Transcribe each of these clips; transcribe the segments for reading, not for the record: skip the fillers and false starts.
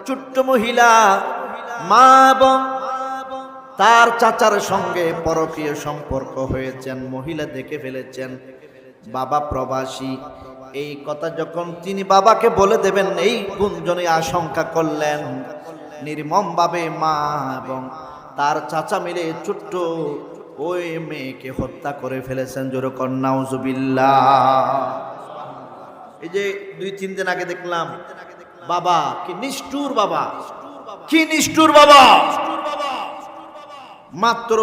ছোট্ট মহিলা মা এবং তার চাচার সঙ্গে পরকীয় সম্পর্ক হয়েছেন, মহিলা দেখে ফেলেছেন বাবা প্রবাসী। এই কথা যখন তিনি বাবাকে বলে দেবেন, এই গুঞ্জনে আশঙ্কা করলেন। নির্মমভাবে মা এবং তার চাচা মিলে ছোট্ট ওই মেয়েকে হত্যা করে ফেলেছেন। জোরে কর নাউজুবিল্লাহ। এই যে 2-3 দিন আগে দেখলাম, বাবা কি নিষ্ঠুর, বাবা কি নিষ্ঠুর, বাবা মাত্র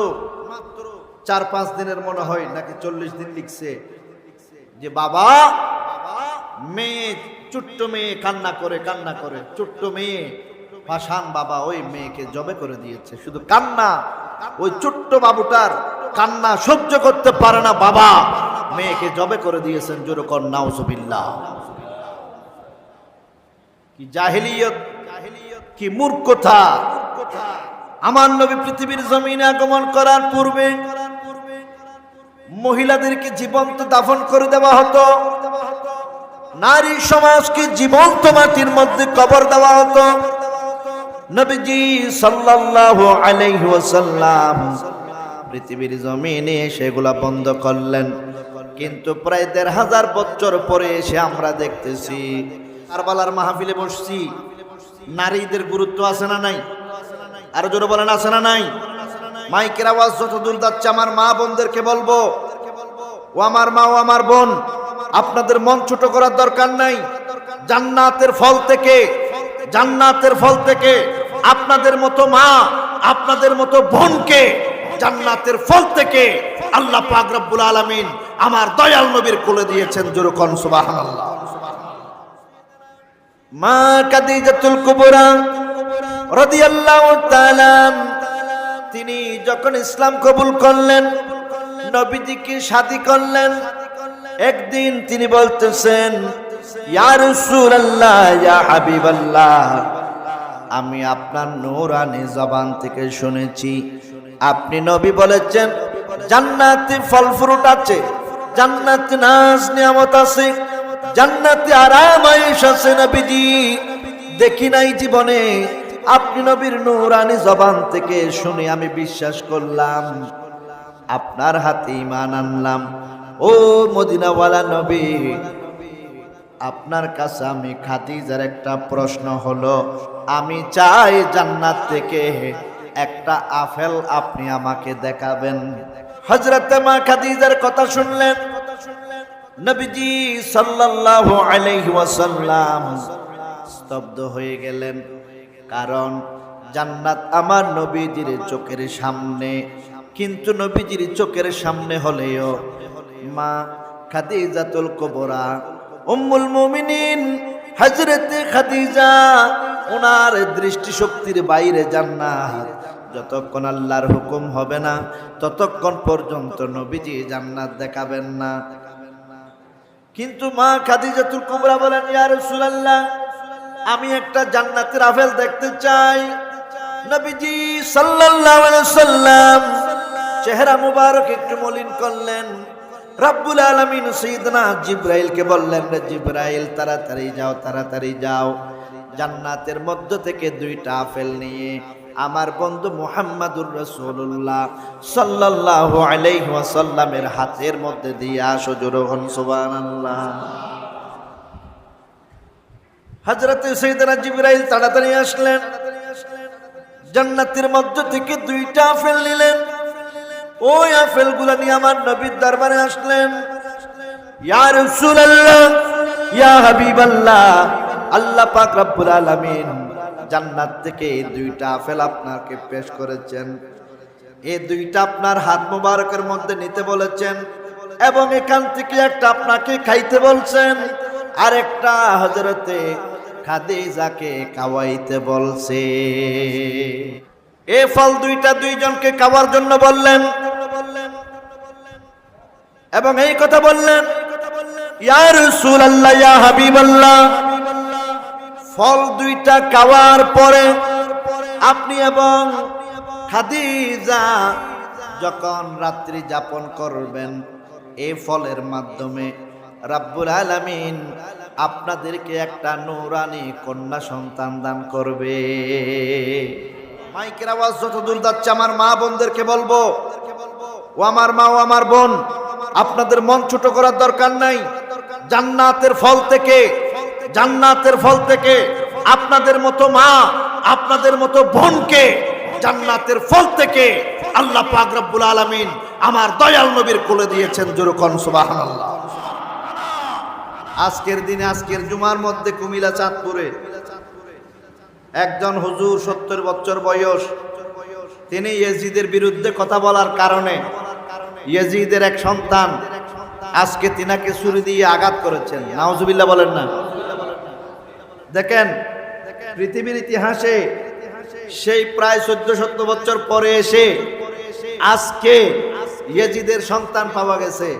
4-5 দিনের মনে হয় নাকি 40 দিন লিখছে যে বাবা মেয়ে, ছোট্ট মেয়ে কান্না করে ছোট্ট মেয়ে পাষাণ বাবা ওই মেয়েকে জবে করে দিয়েছে। শুধু কান্না, ওই ছোট্ট বাবুটার কান্না সহ্য করতে পারে না, বাবা মেয়েকে জবে করে দিয়েছেন। জোরে কর নাউজুবিল্লাহ। কি জাহেলিয়ত, কি মূর্খতা। আমার নবী পৃথিবীর জমিনে আগমন করার পূর্বে মহিলাদেরকে জীবন্ত দাফন করে দেওয়া হতো, নারী সমাজকে জীবন্ত মাটির মধ্যে কবর দেওয়া হতো। নবীজি সাল্লাল্লাহু আলাইহি ওয়াসাল্লাম পৃথিবীর জমিনে সেগুলা বন্ধ করলেন। কিন্তু প্রায় 1500 বছর পরে এসে আমরা দেখতেছি, কারবালার মাহফিলে বসছি, নারীদের গুরুত্ব আছে না নাই? আরো জোরে বলেন, আছে না নাই? মাইকের আওয়াজ যত দূর যাচ্ছে, আমার মা বোনদেরকে বলবো, ও আমার মা ও আমার বোন, আপনাদের মন ছোট করার দরকার নাই। জান্নাতের ফল থেকে আপনাদের মতো মা, আপনাদের মতো বোনকে জান্নাতের ফল থেকে আল্লাহ পাক রব্বুল আলামিন আমার দয়াল নবীর কোলে দিয়েছেন। জোরে কোন সুবহানাল্লাহ। মা খাদিজাতুল কুবরা রাদিয়াল্লাহু তাআলা তিনি যখন ইসলাম কবুল করলেন, নবীজিকে শাদী করলেন। একদিন তিনি বলতেছেন, ইয়া রাসূলুল্লাহ, ইয়া হাবিবাল্লাহ, আমি আপনার নূরানী জবান থেকে শুনেছি আপনি নবী বলেছেন জান্নাতে ফল ফ্রুট আছে, জান্নাতে নাজ নিয়ামত আছে, জান্নাতে আরাম আয়েশ আছে। নবীজি দেখি নাই জীবনে, আপনি নবীর নূরানী জবান থেকে শুনে আমি বিশ্বাস করলাম, আপনার হাতে ঈমান আনলাম। ও মদিনাওয়ালা নবী, আপনার কাছে আমি খাদিজার একটা প্রশ্ন হলো, আমি চাই জান্নাত থেকে একটা আপেল আপনি আমাকে দেখাবেন। হযরত মা খাদিজার কথা শুনলেন নবীজি সাল্লাল্লাহু আলাইহি ওয়াসাল্লাম স্তব্ধ হয়ে গেলেন। কারণ জান্নাত আমার নবীজির চোখের সামনে, কিন্তু নবীজির চোখের সামনে হলেও মা খাদিজাতুল কুবরা উম্মুল মুমিনিন হযরতে খাদিজা, ওনার দৃষ্টিশক্তির বাইরে জান্নাত। যতক্ষণ আল্লাহর হুকুম হবে না ততক্ষণ পর্যন্ত নবীজি জান্নাত দেখাবেন না। কিন্তু মা খাদিজাতুল কুবরা বলেন, ইয়া রাসূলুল্লাহ, আমি একটা জান্নাতের আপেল দেখতে চাই। নবীজি সাল্লাল্লাহু আলাইহি ওয়াসাল্লাম চেহারা মুবারক একটু মলিন করলেন। রব্বুল আলামিন সাইয়েদনা জিবরাইলকে বললেন, রে জিবরাইল, তাড়াতাড়ি যাও, জান্নাতের মধ্য থেকে 2টা আপেল নিয়ে আমার বন্ধু মুহাম্মাদুর রাসূলুল্লাহ সাল্লাল্লাহু আলাইহি ওয়াসাল্লামের হাতের মধ্যে দিয়ে আসো। জোরে বলুন সুবহানাল্লাহ। হযরত সাইয়েদনা জিবরাইল তাড়াতাড়ি আসলেন, জান্নাতের মধ্য থেকে 2টা আপেল নিলেন। ওই আপেলগুলো নিয়ে আমার নবীর দরবারে আসলেন। ইয়া রাসূলুল্লাহ, ইয়া হাবিবাল্লাহ, আল্লাহ পাক রব্বুল আলামিন জান্নাত থেকে এই 2টা আপেল আপনাকে পেশ করেছেন। এই 2টা আপনার হাত মুবারকের মধ্যে নিতে বলেছেন এবং এখান থেকে একটা আপনাকে খাইতে বলছেন, আর একটা হযরতে খাদিজাকে খাওয়াইতে বলছে। এই ফল 2টা 2জনকে খাওয়ার জন্য বললেন এবং এই কথা বললেন, ইয়া রাসূলুল্লাহ, ইয়া হাবিবাল্লাহ, ফল 2টা খাওয়ার পরে আপনি এবং খাদিজা যখন রাত্রি যাপন করবেন, এই ফলের মাধ্যমে রাব্বুল আলামিন আপনাদেরকে একটা নূরানী কন্যা সন্তান দান করবে। মাইকের আওয়াজ যত দূর যাচ্ছে আমার মা বোনদেরকে বলবো, ও আমার মা ও আমার বোন, আপনাদের মন ছোট করার দরকার নাই। জান্নাতের ফল থেকে আপনাদের মতো মা, আপনাদের মতো বোনকে জান্নাতের ফল থেকে আল্লাহ পাক রব্বুল আলামিন আমার দয়াল নবীর কোলে দিয়েছেন। জোরে কোন সুবহানাল্লাহ। আজকের দিনে, আজকের জুমার মধ্যে কুমিল্লা চাঁদপুরে একজন হুজুর 70 বছর বয়স, তিনি ইয়েজিদের বিরুদ্ধে কথা বলার কারণে ইয়েজিদের এক সন্তান আজকে তিনাকে ছুরি দিয়ে আঘাত করেছেন। নাউজুবিল্লাহ বলেন না। দেখেন পৃথিবীর ইতিহাসে সেই প্রায় 1400 বছর পরে এসে আজকে ইয়েজিদের সন্তান পাওয়া গেছে।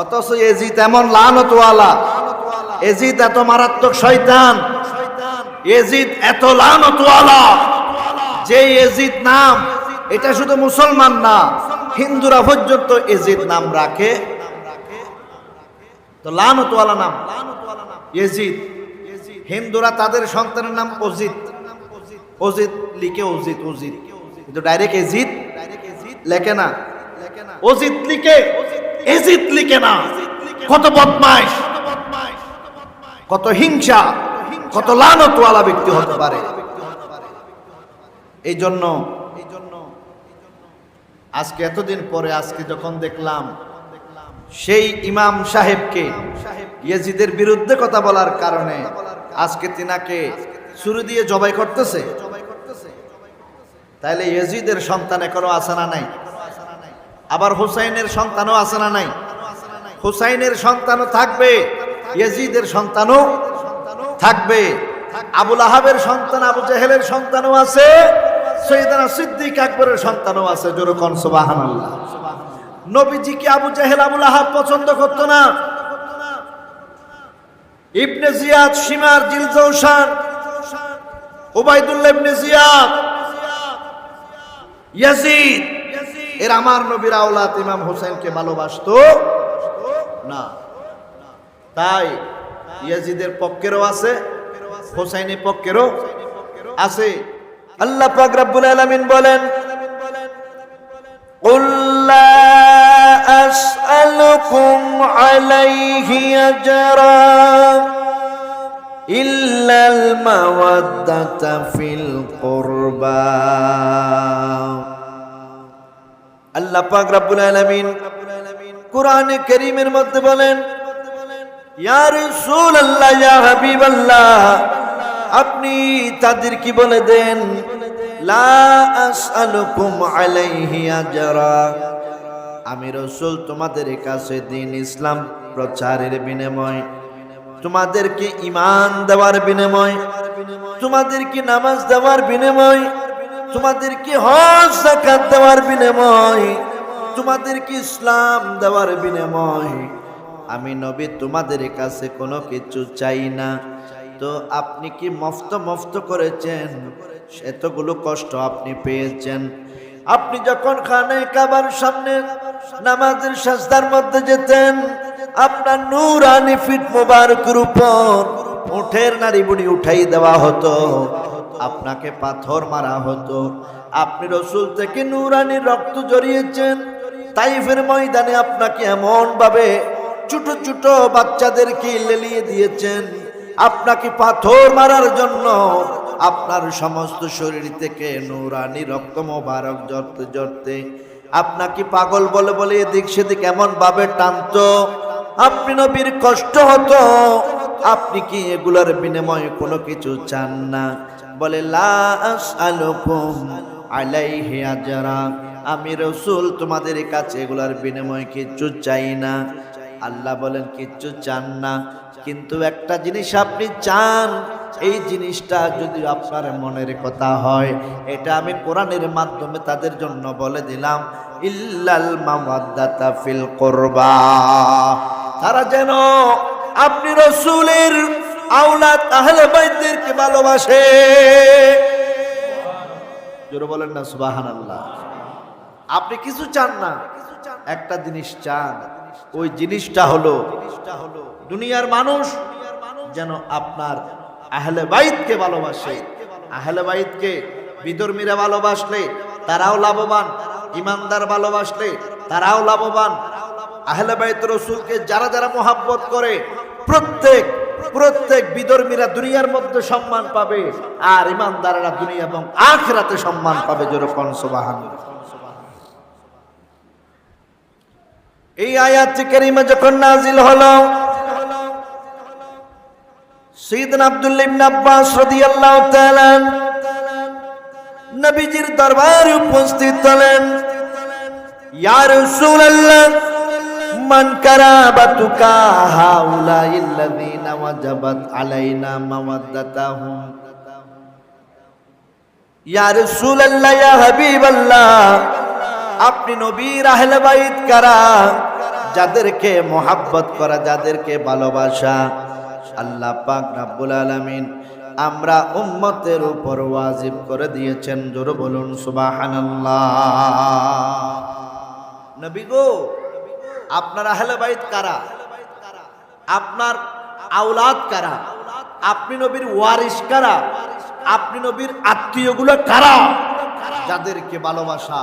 অথচ ইয়েজিদ এমন লানতওয়ালা, ইয়েজিদ এত মারাত্মক শয়তান, ইয়েজিদ এত লানতওয়ালা যে ইয়েজিদ নাম এটা শুধু মুসলমান না, হিন্দুরা পর্যন্ত ইয়েজিদ নাম রাখে। তো লানতওয়ালা নাম ইয়েজিদ। হিন্দুরা তাদের সন্তানের নাম অজিত, অজিত লিখে অজিত, অজিত কিন্তু ডাইরেক্ট এজিদ লেখে না, অজিত লিখে এজিদ লিখে না। কত বদমাইশ, কত হিংসা, কত লানতওয়ালা ব্যক্তি হতে পারে। এই জন্য আজকে এতদিন পরে আজকে যখন দেখলাম সেই ইমাম সাহেবকে ইয়েজিদের বিরুদ্ধে কথা বলার কারণে আজকে তিনাকে ছুরি দিয়ে জবাই করতেছে, তাইলে ইয়েজিদের সন্তান এখনো আছে না নাই? আবার হুসাইনের সন্তানও আছে না নাই? হুসাইনের সন্তানও থাকবে, ইয়েজিদের সন্তানও থাকবে। আবু লাহাবের সন্তান আবু জেহেলের সন্তানও আছে, সৈয়দনা সিদ্দিক আকবরের সন্তানও আছে। জোরে কোন সুবহানাল্লাহ। নবীজিকে আবু জেহেল আবু লাহাব পছন্দ করত না। ইবনে জিয়াদ, শিমার, জিলজৌশান, উবাইদুল্লাহ ইবনে জিয়াদ, ইয়াজিদ, এর আমার নবীর আওলাদ ইমাম হোসেনকে ভালোবাসতো না। তাই ইয়াজিদের পক্ষেরও আছে, হোসেনের পক্ষেরও আছে। আল্লাহ পাক রব্বুল আলামিন বলেন, কুল লা আসআলুকুম আলাইহি আজরা ইল্লাল মাওয়াদ্দাতা ফিল কুরবা। আল্লাহ পাক রব্বুল আলামিন কোরআনে কারীমের মধ্যে বলেন, ইয়া রাসূলুল্লাহ, ইয়া হাবিবাল্লাহ, আপনি তাদের কি বলে দেন, লা আসআলুকুম আলাইহি আজরা, আমি রাসূল তোমাদের কাছে দ্বীন ইসলাম প্রচারের বিনিময়, তোমাদেরকে ঈমান দেওয়ার বিনিময়, তোমাদেরকে নামাজ দেওয়ার বিনিময়, তোমাদেরকে হজ যাকাত দেওয়ার বিনিময়, তোমাদেরকে ইসলাম দেওয়ার বিনিময় আমি নবী তোমাদের কাছে কোনো কিছু চাই না। তো আপনি কি মফত করেছেন? এতগুলো কষ্ট আপনি পেয়েছেন। আপনি যখন খানায়ে কাবার সামনে নামাজের সাজদার মধ্যে যেতেন, আপনার নূরানি ফিট মোবারকের উপর উঠের নাড়ি বুড়ি উঠাই দেওয়া হতো, আপনাকে পাথর মারা হতো। আপনি রাসূল থেকে নূরানি রক্ত জড়িয়েছেন। তাইফের ময়দানে আপনাকে এমন ভাবে ছোট ছোট বাচ্চাদেরকে লেলিয়ে দিয়েছেন, আপনাকে পাথর মারার জন্য আপনার সমস্ত শরীর থেকে নূরানি রক্ত মোবারক ঝরতে ঝরতে আপনাকে পাগল বলে বলে এদিক সেদিক এমন ভাবে টানতো, আপনি নবীর কষ্ট হতো। আপনি কি এগুলোর বিনিময়ে কোনো কিছু চান না? বলে, লা আসআলুকুম আলাইহি আজরা, আমি রাসূল তোমাদের কাছে এগুলোর বিনিময়ে কিছু চাই না। আল্লাহ বলেন কিচ্ছু চান না, কিন্তু একটা জিনিস আপনি চান, এই জিনিসটা যদি আপনার মনের কথা হয়, এটা আমি কোরআনের মাধ্যমে তাদের জন্য বলে দিলাম, ইল্লাল মাওয়াদ্দাতা ফিল কুরবা, তারা যেন আপনি রাসূলের আওলাদ আহলে বাইতদেরকে ভালোবাসে। জোরে বলেন না সুবহানাল্লাহ। আপনি কিছু চান না, একটা জিনিস চান, ওই জিনিসটা হলো দুনিয়ার মানুষ যেন আপনার আহলে বাইতকে ভালোবাসে। আহলে বাইতকে বিধর্মীরা ভালোবাসলে তারাও লাভবান, ইমানদার ভালোবাসলে তারাও লাভবান। আহলে বাইত রাসূলকে যারা যারা মোহাব্বত করে প্রত্যেক বিধর্মীরা দুনিয়ার মধ্যে সম্মান পাবে, আর ইমানদাররা দুনিয়া এবং আখিরাতে সম্মান পাবে। যেরকম সুবহানাল্লাহ। এই আয়াত কারীমা যখন নাযিল হলো, সাইয়েদনা আব্দুল্লাহ ইবনে আব্বাস রাদিয়াল্লাহু তাআলা নবীজির দরবারে উপস্থিত হলেন। ইয়া রাসূলুল্লাহ, মান কারাবাতুকা হাউলাইল্লাযীনা ওয়াজাবাত আলাইনা মাওয়াদ্দাতাহুম। ইয়া রাসূলুল্লাহ, ইয়া হাবিবাল্লাহ, আপনি নবীর আহলে বাইত কারা? যাদেরকে মোহাব্বত করা, যাদেরকে ভালোবাসা আল্লাহ পাক রব্বুল আলামিন আমরা উম্মতের উপর ওয়াজিব করে দিয়েছেন। জোরে বলুন সুবহানাল্লাহ। নবী গো, আপনার আহলে বাইত কারা? আপনার আওলাদ কারা? আপনি নবীর ওয়ারিস কারা? আপনি নবীর আত্মীয়গুলো কারা? যাদেরকে ভালোবাসা,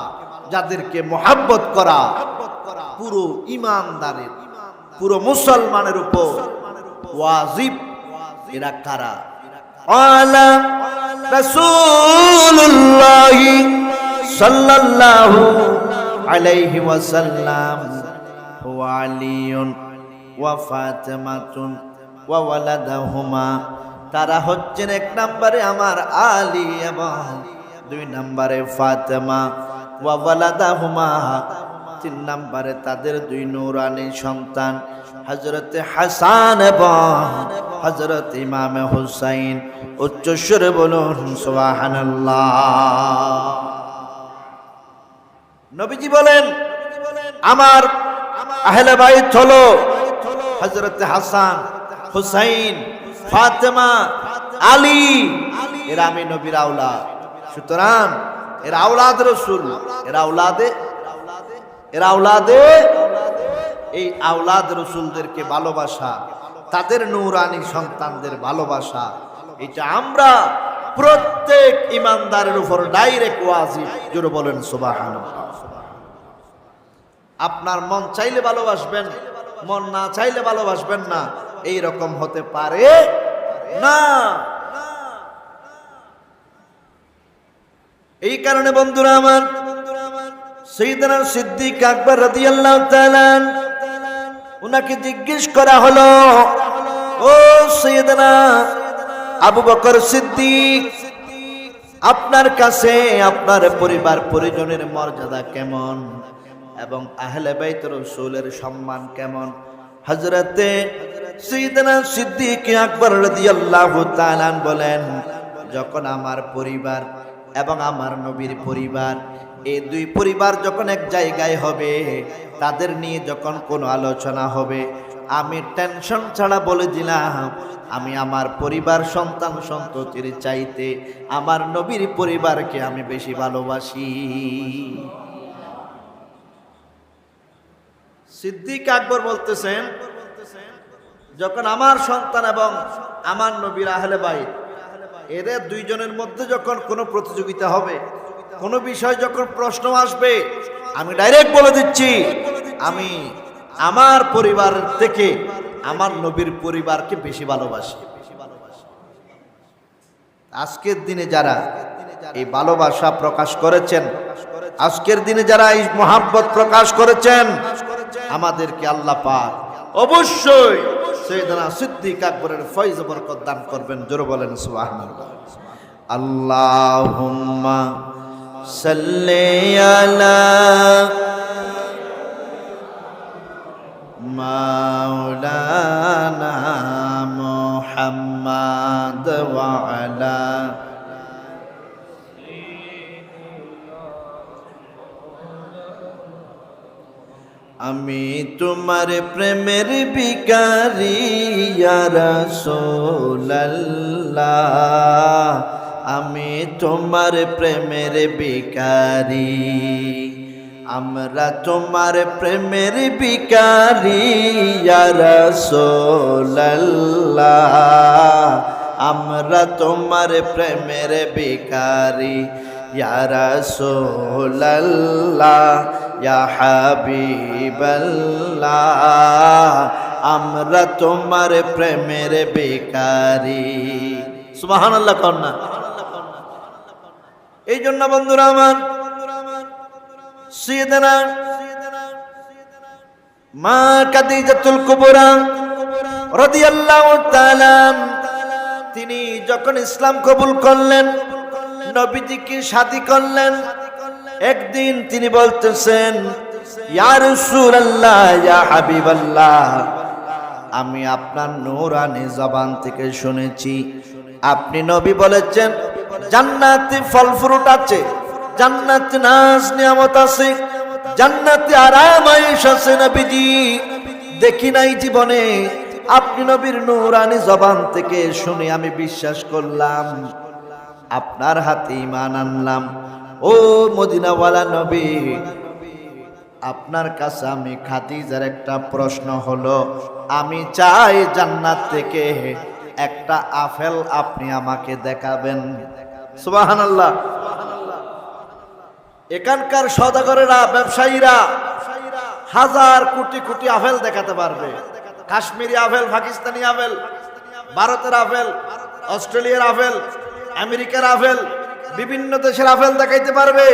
যাদেরকে মোহাব্বত করা পুরো ইমানদারের, পুরো মুসলমানের উপর ওয়াজিব। এরা কারা? আলা রাসূলুল্লাহ সাল্লাল্লাহু আলাইহি ওয়াসাল্লাম ওয়া আলিয়ুন ওয়া ফাতিমাতুন ওয়া ওয়ালাদাহুমা। তারা হচ্ছেন এক নম্বরে আমার আলী এবং দুই নম্বরে ফাতেমা, ওয়া ওয়ালাদাহুমা তিন নম্বরে তাদের দুই নূরানী সন্তান হযরত হাসান এবং হযরত ইমাম হুসাইন। উচ্চ সুরে বলুন সুবহানাল্লাহ। নবীজি বলেন আমার আহলে বাইত হলো হযরত হাসান, হুসাইন, ফাতেমা, আলী। এরা আমি নবীর আওলাদ। সুতরাং এরা আওলাদ রাসূল, এরা আওলাদে এই আওলাদ রাসূলদেরকে ভালোবাসা, তাদের নূরানী সন্তানদের ভালোবাসা, এটা আমরা প্রত্যেক ইমানদারের উপর ডাইরেক্ট ওয়াজিব। জোরে বলেন সুবহানাল্লাহ। আপনার মন চাইলে ভালোবাসবেন, মন না চাইলে ভালোবাসবেন না, এই রকম হতে পারে না। এই কারণে বন্ধুরা আমার, সাইয়েদনা সিদ্দিক আকবর রাদিয়াল্লাহু তাআলা উনাকে জিজ্ঞেস করা হলো, ও সাইয়েদনা আবু বকর সিদ্দিক, আপনার কাছে আপনার পরিবার পরিজনের মর্যাদা কেমন এবং আহলে বাইত রাসূলের সম্মান কেমন? হযরতে সাইয়েদনা সিদ্দিক আকবর রাদিয়াল্লাহু তাআলা বলেন, যখন আমার পরিবার এবং আমার নবীর পরিবার, এই দুই পরিবার যখন এক জায়গায় হবে, তাদের নিয়ে যখন কোনো আলোচনা হবে, আমি টেনশন ছাড়া বলে দিলাম, আমি আমার পরিবার সন্তান সন্ততির চাইতে আমার নবীর পরিবারকে আমি বেশি ভালোবাসি। সিদ্দিক আকবর বলতেছেন, যখন আমার সন্তান এবং আমার নবীর আহলে বাইত এদের দুইজনের মধ্যে যখন কোনো প্রতিযোগিতা হবে, কোনো বিষয় যখন প্রশ্ন আসবে, আমি ডাইরেক্ট বলে দিচ্ছি, আমি আমার পরিবার থেকে আমার নবীর পরিবারকে বেশি ভালোবাসি। আজকের দিনে যারা এই ভালোবাসা প্রকাশ করেছেন, আজকের দিনে যারা এই মহাব্বত প্রকাশ করেছেন, আমাদেরকে আল্লাহ পাক অবশ্যই সাইয়েদনা সিদ্দিক আকবরের ফয়জ বরকত দান করবেন। জোরে বলেন সুবহানাল্লাহ। আল্লাহুম্মা সাল্লি আলা মাওলানা মুহাম্মাদ ওয়া আলা আমি তোমার প্রেমের ভিখারি ইয়া রাসূলুল্লাহ, আমি তোমার প্রেমের ভিখারি। আমরা তোমার প্রেমের ভিখারি ইয়া রাসূলুল্লাহ, আমরা তোমার প্রেমের ভিখারি ইয়া রাসূলুল্লাহ ইয়া হাবিবাল্লাহ, আমরা তোমার প্রেমের ভিখারি। সুবহানাল্লাহ কন্যা। এই জন্য বন্ধুরা আমার, সাইয়েদানা মা খাদিজাতুল কুবরা রাদিয়াল্লাহু তাআলা তিনি যখন ইসলাম কবুল করলেন, নবীজিকে শাদী করলেন, একদিন তিনি বলতেছেন, ইয়া রাসূলুল্লাহ ইয়া হাবিবাল্লাহ, আমি আপনার নূরানি জবান থেকে শুনেছি আপনি নবী বলেছেন জান্নাতে ফল ফ্রুট আছে, জান্নাতে নাজ নিয়ামত আছে, জান্নাতে আরাম আয়েশ আছে। নবীজি দেখি নাই জীবনে, আপনি নবীর নূরানি জবান থেকে শুনে আমি বিশ্বাস করলাম, আপনার হাতে ঈমান আনলাম। ও মদিনাওয়ালা নবী, আপনার কাছে আমি খাদিজার একটা প্রশ্ন হলো, আমি চাই জান্নাত থেকে একটা আপেল আপনি আমাকে দেখাবেন। সুবহানাল্লাহ। এখানকার সওদাগরেরা, ব্যবসায়ীরা হাজার কোটি কোটি আপেল দেখাতে পারবে। কাশ্মীরি আপেল, পাকিস্তানি আপেল, ভারতের আপেল, অস্ট্রেলিয়ার আপেল, আমেরিকার আপেল, বিভিন্ন দেশের আপেল দেখাইতে পারবে।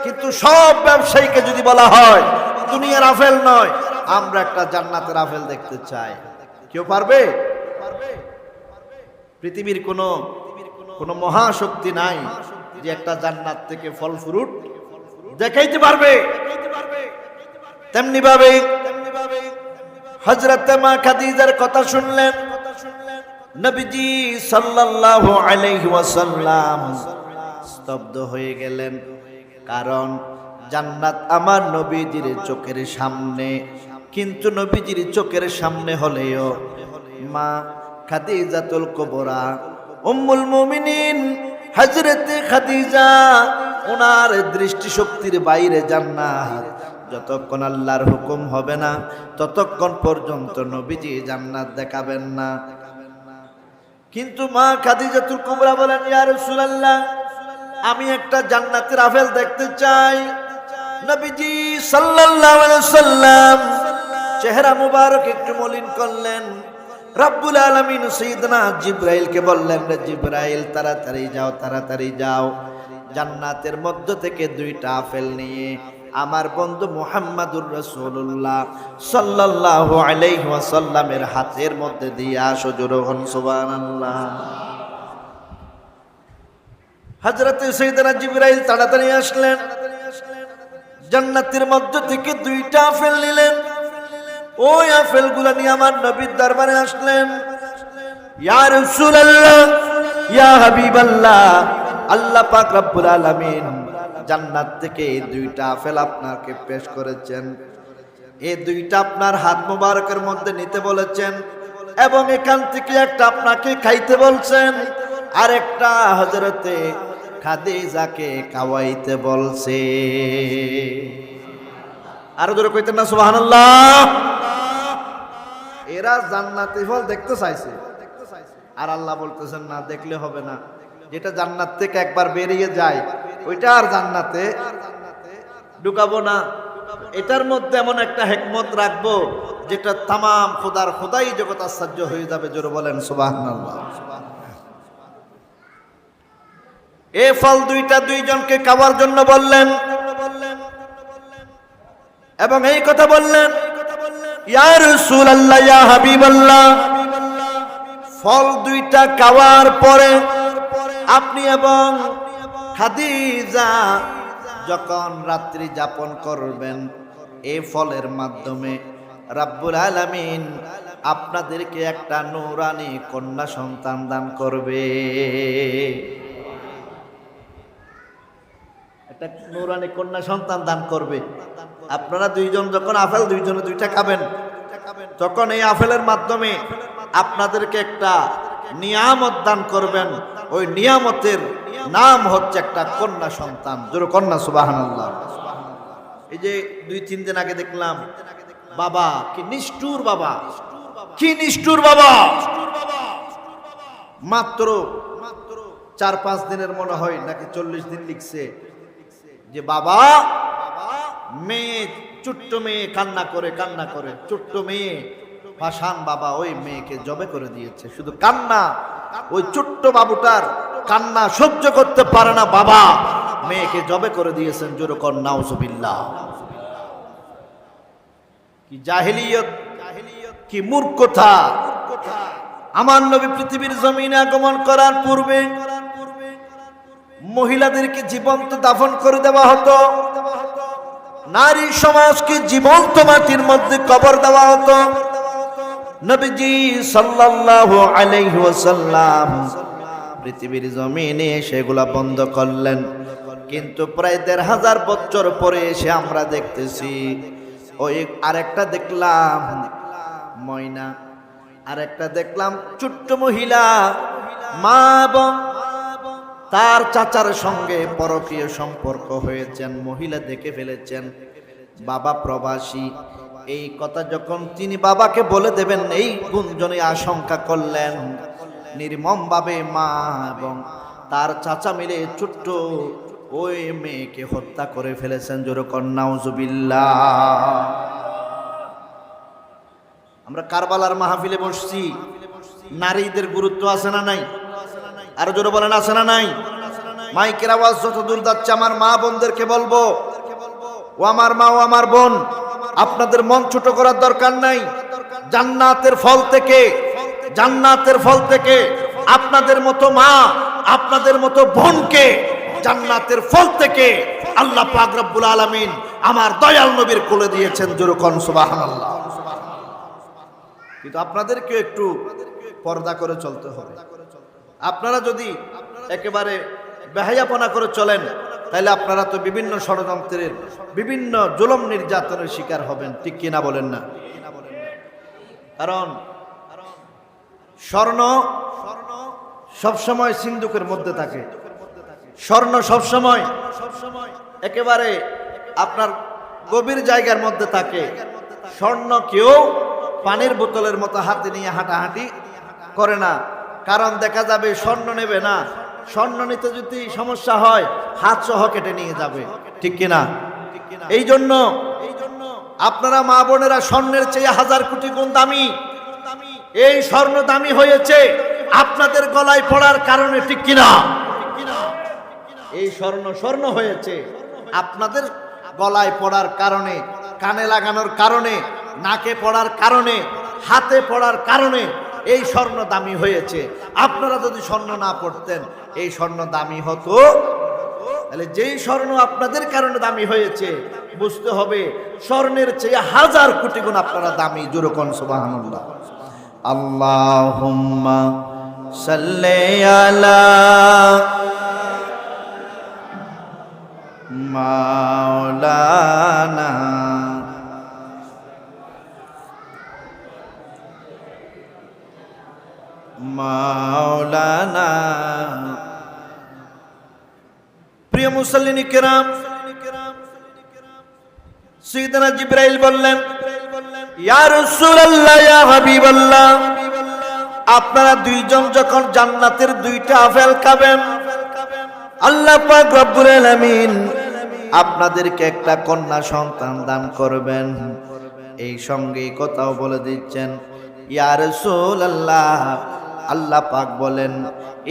কিন্তু সব ব্যবসায়ীকে যদি বলা হয় দুনিয়ার আপেল নয়, আমরা একটা জান্নাতের আপেল দেখতে চাই, কেউ পারবে? পৃথিবীর কোনো মহাশক্তি নাই যে একটা জান্নাত থেকে ফল ফ্রুট দেখাইতে পারবে। তেমনি ভাবে হযরত মা খাদিজার কথা শুনলেন নবীজি সাল্লাল্লাহু আলাইহি ওয়াসাল্লাম স্তব্ধ হয়ে গেলেন। কারণ জান্নাত আমার নবীজির চোখের সামনে, কিন্তু নবীজির চোখের সামনে হলেও মা খাদিজাতুল কুবরা উম্মুল মুমিনিন হযরত খাদিজা, ওনার দৃষ্টিশক্তির বাইরে জান্নাত। যতক্ষণ আল্লাহর হুকুম হবে না ততক্ষণ পর্যন্ত নবীজি জান্নাত দেখাবেন না। কিন্তু মা খাদিজাতুল কুবরা বলেন, ইয়া রাসূলুল্লাহ, আমি একটা জান্নাতের আপেল দেখতে চাই। নবীজি সাল্লাল্লাহু আলাইহি ওয়াসাল্লাম চেহারা মুবারক একটু মলিন করলেন। রব্বুল আলামিন সাইয়েদনা জিবরাইলকে বললেন, রে জিবরাইল, তাড়াতাড়ি যাও, তাড়াতাড়ি যাও, জান্নাতের মধ্য থেকে দুইটা আপেল নিয়ে আমার বন্ধু মুহাম্মাদুর রাসূলুল্লাহ সাল্লাল্লাহু আলাইহি ওয়াসাল্লামের হাতের মধ্যে দিয়ে আসো। জোরে বলুন সুবহানাল্লাহ। হযরত সাইয়েদনা জিবরাইল তাড়াতাড়ি আসলেন, জান্নাতের মধ্য থেকে দুইটা আপেল নিলেন। ওই আপেলগুলো নিয়ে আমার নবীর দরবারে আসলেন। ইয়া রাসূলুল্লাহ, ইয়া হাবিবাল্লাহ, আল্লাহ পাক রব্বুল আলামিন জান্নাত থেকে এই দুইটা আপেল আপনাকে পেশ করেছেন। এই দুইটা আপনার হাত মোবারকের মধ্যে নিতে বলেছেন এবং এখান থেকে একটা আপনাকে খাইতে বলছেন, আর একটা হযরতে খাদিজাকে খাওয়াইতে বলছে। আরো জোরে কইতেন না সুবহানাল্লাহ। এরা জান্নাতি ফল দেখতে চাইছে, আর আল্লাহ বলতেছেন না, দেখলে হবে না, যেটা জান্নাত থেকে একবার বেরিয়ে যায় ওইটা আর জান্নাতে ঢুকাবো না। এটার মধ্যে এমন একটা হিকমত রাখবো যেটা তামাম খোদাই জগৎ আশ্চর্য হয়ে যাবে। জোরে বলেন সুবহানাল্লাহ। এই ফল দুইটা দুইজনকে খাওয়ার জন্য বললেন এবং এই কথা বললেন, ইয়া রাসূলুল্লাহ, ইয়া হাবিবাল্লাহ, ফল দুইটা খাওয়ার পরে আপনি এবং খাদিজা যখন রাত্রি যাপন করবেন, এই ফলের মাধ্যমে রব্বুল আলামিন আপনাদেরকে একটা নূরানি কন্যা সন্তান দান করবে। একটা নূরানি কন্যা সন্তান দান করবে। আপনারা দুইজন যখন আপেল দুইজনে দুইটা খাবেন, তখন এই আপেলের মাধ্যমে আপনাদেরকে একটা নিয়ামত দান করবেন। ওই নিয়ামতের নাম হচ্ছে একটা কন্যা সন্তান। জোরে কন্যা সুবহানাল্লাহ। এই যে 2-3 দিন আগে দেখলাম বাবা কি নিষ্ঠুর বাবা, কি নিষ্ঠুর বাবা, মাত্র 4-5 দিনের মনে হয় নাকি 40 দিন লিখছে যে বাবা মেয়ে, ছোট্ট মেয়ে কান্না করে ছোট্ট মেয়ে পাষাণ বাবা ওই মেয়েকে জবে করে দিয়েছে। শুধু কান্না, ওই ছোট্ট বাবুটার কান্না সহ্য করতে পারে না বাবা মেয়েকে জবে করে দিয়েছেন। জোরে কর নাউজুবিল্লাহ। কি জাহেলিয়ত, কি মূর্খতা। আমার নবী পৃথিবীর জমিনে আগমন করার পূর্বে মহিলাদেরকে জীবন্ত দাফন করে দেওয়া হতো, নারী সমাজকে জীবন্ত মাটির মধ্যে কবর দেওয়া হতো। নবীজি সাল্লাল্লাহু আলাইহি ওয়াসাল্লাম পৃথিবীর জমিনে সেগুলা বন্ধ করলেন। কিন্তু প্রায় 1500 বছর পরে এসে আমরা দেখতেছি ওই আরেকটা দেখলাম ময়না, আরেকটা দেখলাম ছোট্ট মহিলা মা এবং তার চাচার সঙ্গে পরকীয় সম্পর্ক হয়েছেন, মহিলা দেখে ফেলেছেন। বাবা প্রবাসী, এই কথা যখন তিনি বাবাকে বলে দেবেন এই গুঞ্জনে আশঙ্কা করলেন। নির্মমভাবে মা এবং তার চাচা মিলে ছোট্ট ওই মেয়েকে হত্যা করে ফেলেছেন। জোরে কর নাউজুবিল্লাহ। আমরা কারবালার মাহফিলে বসছি, নারীদের গুরুত্ব আছে না নাই? আরো জোরে বলেন আছে না নাই? মাইকের আওয়াজ যত দূর যাচ্ছে আমার মা বোনদেরকে বলবো, ও আমার মা ও আমার বোন, আপনাদের মন ছোট করার দরকার নাই। জান্নাতের ফল থেকে আপনাদের মতো মা, আপনাদের মতো বোনকে জান্নাতের ফল থেকে আল্লাহ পাক রব্বুল আলামিন আমার দয়াল নবীর কোলে দিয়েছেন। জোরে কোন সুবহানাল্লাহ। কিন্তু আপনাদেরকে একটু পর্দা করে চলতে হবে। আপনারা যদি একেবারে বেহায়াপনা করে চলেন তাহলে আপনারা তো বিভিন্ন ষড়যন্ত্রের, বিভিন্ন জুলুম নির্যাতনের শিকার হবেন। ঠিক কিনা বলেন না? কারণ স্বর্ণ সবসময় সিন্ধুকের মধ্যে থাকে, স্বর্ণ সবসময় একেবারে আপনার গভীর জায়গার মধ্যে থাকে। স্বর্ণ কেউ পানির বোতলের মতো হাতে নিয়ে হাঁটাহাঁটি করে না, কারণ দেখা যাবে স্বর্ণ নেবে না, স্বর্ণ নিতে যদি সমস্যা হয় হাত সহ কেটে নিয়ে যাবে। ঠিক কিনা? এই জন্য আপনারা মা বোনেরা স্বর্ণের চেয়ে 1000 কোটি গুণ দামি। এই স্বর্ণ দামি হয়েছে আপনাদের গলায় পড়ার কারণে। ঠিক কিনা? এই স্বর্ণ হয়েছে আপনাদের গলায় পড়ার কারণে, কানে লাগানোর কারণে, নাকে পড়ার কারণে, হাতে পড়ার কারণে এই স্বর্ণ দামি হয়েছে। আপনারা যদি স্বর্ণ না পড়তেন এই স্বর্ণ দামি হতো? তাহলে যেই স্বর্ণ আপনাদের কারণে দামি হয়েছে বুঝতে হবে স্বর্ণের চেয়ে 1000 কোটি গুণ আপনারা দামি। জোরে কোন সুবহানাল্লাহ। আল্লাহুম্মা সাল্লি আলা মাওলানা মাওলানা। প্রিয় মুসল্লিনী কেরাম, সাইয়েদনা জিবরাইল বললেন, ইয়া রাসূলুল্লাহ, ইয়া হাবিবাল্লাহ, আপনারা দুইজন যখন জান্নাতের 2টা আপেল খাবেন আল্লাহ পাক রব্বুল আলামিন আপনাদেরকে একটা কন্যা সন্তান দান করবেন। এই সঙ্গে কথাও বলে দিচ্ছেন, ইয়া রাসূলুল্লাহ, আল্লাহ পাক বলেন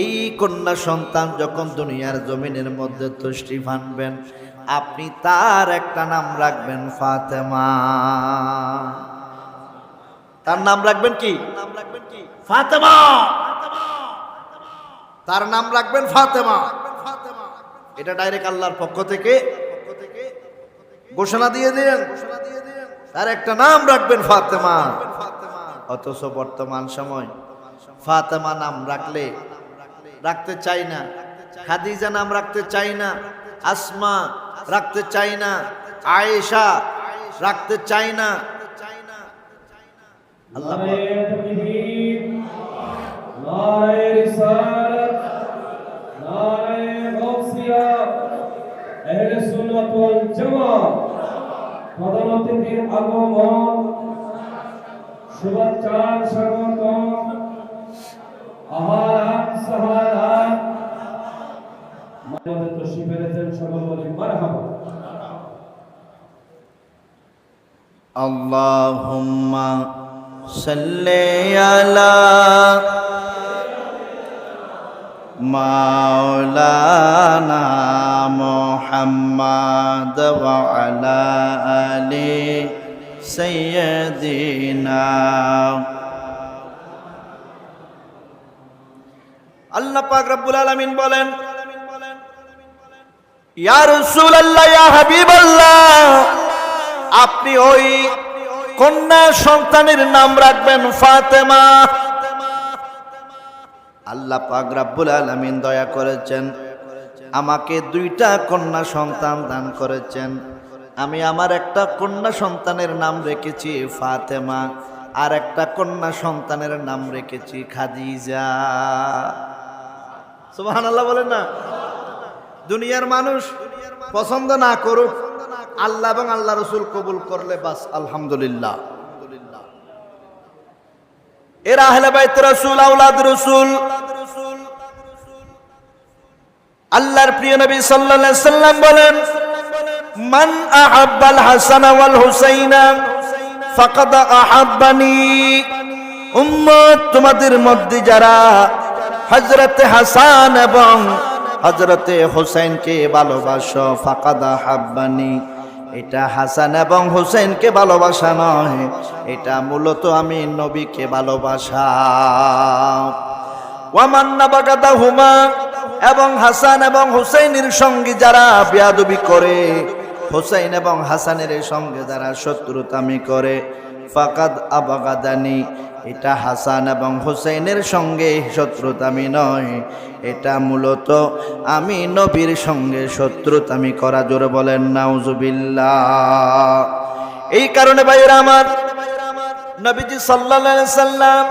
এই কন্যা সন্তান যখন দুনিয়ার জমিনের মধ্যে তুষ্টি ফানবেন আপনি তার একটা নাম রাখবেন ফাতেমা। তার নাম রাখবেন কি? ফাতেমা। তার নাম রাখবেন ফাতেমা। এটা ডাইরেক্ট আল্লাহর পক্ষ থেকে ঘোষণা দিয়ে দিলেন, তার একটা নাম রাখবেন ফাতেমা। অথচ বর্তমান সময় ফাতেমা নাম রাখতে চাই না, খাদিজা নাম রাখতে চাই না, আসমা রাখতে চাই না, আয়েশা রাখতে চাই না। আল্লাহ প্রধান অতিথির আগমন, শুভেচ্ছার স্বাগতম, আহারান সাহারান মানবত শিবেরেছেন সকল বলি মারহাবা। আল্লাহুম্মা সাল্লি আলা মাওলানা মুহাম্মাদ ওয়া আলা আলি সাইয়্যিদিনা। আল্লাহ পাক রব্বুল আলামিন বলেন, ইয়া রাসূলুল্লাহ, ইয়া হাবিবাল্লাহ, আপনি ওই কন্যা সন্তানের নাম রাখবেন ফাতেমা। আল্লাহ পাক রব্বুল আলামিন দয়া করেছেন, আমাকে দুইটা কন্যা সন্তান দান করেছেন। আমি আমার একটা কন্যা সন্তানের নাম রেখেছি ফাতেমা, আর একটা কন্যা সন্তানের নাম রেখেছি খাদিজা। সুবহানাল্লাহ বলেন না। দুনিয়ার মানুষ পছন্দ না করুক, আল্লাহ এবং আল্লাহ রসুল কবুল করলে বাস আলহামদুলিল্লাহ। এরা আহলে বাইত রাসূল, আওলাদ রাসূল। আল্লাহর প্রিয় নবী সাল্লাল্লাহু আলাইহি সাল্লাম বলেন, মান আহাব্বাল হাসান ওয়াল হুসাইনা ফাকাদ আহাব্বানি। উম্মত, তোমাদের মধ্যে যারা হযরতে হাসান এবং হযরতে হুসাইনকে ভালোবাসো, ফাকাদ আহাব্বানি, এটা হাসান এবং হুসাইনকে ভালোবাসা নয়, এটা মূলত আমি নবীকে ভালোবাসা। ওয়ামান নাবাগাদাহুমা, এবং হাসান এবং হুসাইনের সঙ্গে যারা বেয়াদবি করে, হুসাইন এবং হাসানের সঙ্গে যারা শত্রুতামি করে, ফাকাদ আবাগাদানি, এটা হাসান এবং হুসাইনের সঙ্গে শত্রুতামি নয়, এটা মূলত আমি নবীর সঙ্গে শত্রুতামি করা। জোরে বলেন নাউজুবিল্লাহ। এই কারণে ভাইরা আমার, নবীজি সাল্লাল্লাহু আলাইহি সাল্লাম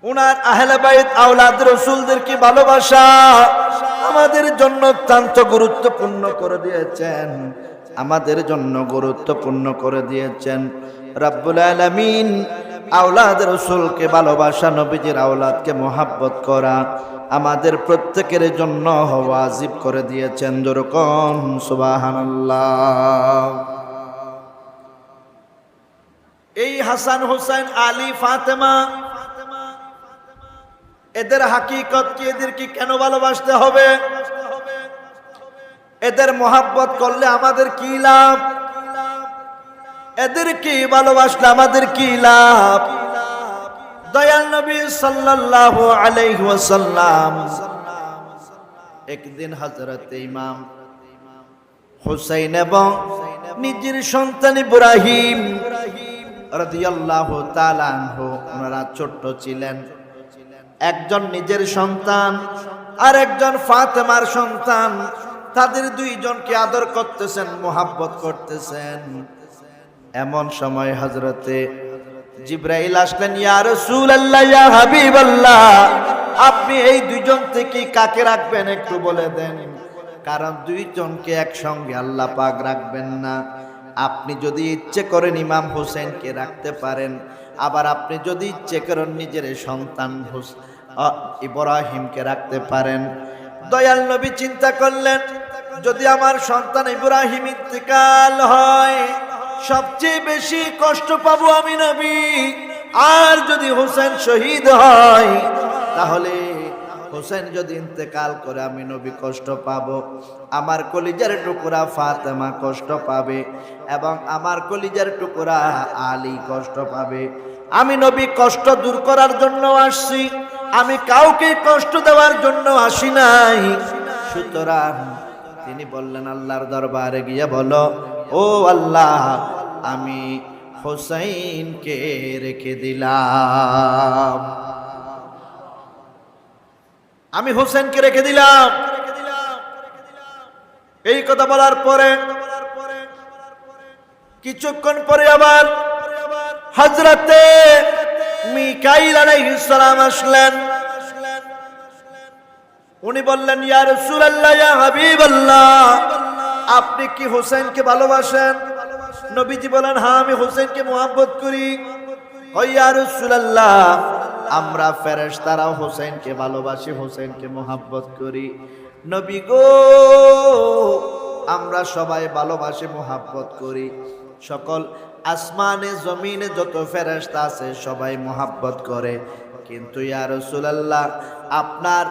উনার আহলে বাইত আওলাদ রাসূলদেরকে ভালোবাসা আমাদের জন্য অত্যন্ত গুরুত্বপূর্ণ করে দিয়েছেন, আমাদের জন্য গুরুত্বপূর্ণ করে দিয়েছেন। রব্বুল আলামিন আওলাদ রাসূলকে ভালোবাসা, নবীজির আওলাদকে মোহাব্বত করা আমাদের প্রত্যেকের জন্য ওয়াজিব করে দিয়েছেন। যেরকম সুবহানাল্লাহ। এই হাসান, হুসাইন, আলী, ফাতেমা, এদের হাকিকত কি? এদেরকে কেন ভালোবাসতে হবে? এদের মোহাব্বত করলে আমাদের কি লাভ? এদেরকে ভালোবাসলে আমাদের কি লাভ? দয়াল নবী সাল্লাল্লাহু আলাইহি ওয়াসাল্লাম একদিন হযরত ইমাম হুসাইন এবং নিজের সন্তান ইব্রাহিম রাদিয়াল্লাহু তাআলা আনহু, ওনারা ছোট্ট ছিলেন, একজন নিজের সন্তান আর একজন ফাতেমার সন্তান, তাদের দুইজনকে আদর করতেছেন, মোহাব্বত করতেছেন। এমন সময় হযরতে জিবরাইল আসলেন, ইয়া রাসূলুল্লাহ, ইয়া হাবিবাল্লাহ, আপনি এই দুইজন থেকে কাকে রাখবেন একটু বলে দেন, কারণ দুইজনকে একসঙ্গে আল্লাহ পাক রাখবেন না। আপনি যদি ইচ্ছে করেন ইমাম হোসেনকে রাখতে পারেন, আবার আপনি যদি ইচ্ছে করেন নিজের সন্তান ইব্রাহিমকে রাখতে পারেন। দয়াল নবী চিন্তা করলেন, যদি আমার সন্তান ইব্রাহিম ইন্তেকাল হয় সবচেয়ে বেশি কষ্ট পাবো আমি নবী, আর যদি হোসেন শহীদ হয় তাহলে হোসেন যদি ইন্তেকাল করে আমি নবী কষ্ট পাবো, আমার কলিজার টুকরা ফাতেমা কষ্ট পাবে, এবং আমার কলিজার টুকরা আলী কষ্ট পাবে। আমি নবী কষ্ট দূর করার জন্য আসছি, আমি কাউকে কষ্ট দেওয়ার জন্য আসি নাই। সুতরাং তিনি বললেন, আল্লাহর দরবারে গিয়ে বলো, ও আল্লাহ, আমি হোসাইনকে রেখে দিলাম, আমি হোসেনকে রেখে দিলাম। এই কথা বলার পরে কিছুক্ষণ পরে আবার হযরতে মিকাইল আলাইহিস সালাম আসলেন। উনি বললেন, ইয়া রাসূলুল্লাহ, ইয়া হাবিবাল্লাহ, আপনি কি হোসেনকে ভালোবাসেন? নবীজি বলেন, হ্যাঁ আমি হোসেনকে মোহাব্বত করি। ইয়া রাসূলুল্লাহ, আমরা ফেরেশতারা হোসেনকে ভালোবাসি, হোসেনকে মোহাব্বত করি। নবী গো, আমরা সবাই ভালোবাসি, মোহাব্বত করি। সকল আসমানে জমিনে যত ফেরেশতা আছে সবাই মোহাব্বত করে। কিন্তু ইয়া রাসূলুল্লাহ, আপনার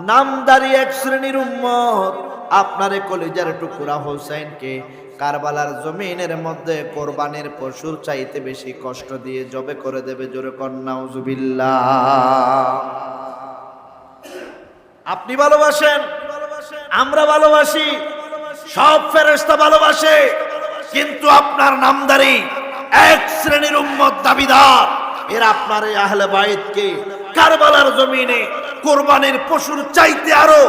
নামদারি এক শ্রেণীর উম্মত আপনার কলিজার টুকরা হোসেনকে কারবালার জমিনের মধ্যে কোরবানির পশুর চাইতে বেশি কষ্ট দিয়ে জবে করে দেবে। জোরে কর নাউজুবিল্লাহ। আপনি ভালোবাসেন, আমরা ভালোবাসি, সব ফেরেশতা ভালোবাসে, কিন্তু আপনার নামদারি এক শ্রেণীর উম্মত দাবিদার এরা আপনার এই আহলে বাইতকে কারবালার জমিনে কোরবানির পশুর চাইতে আরো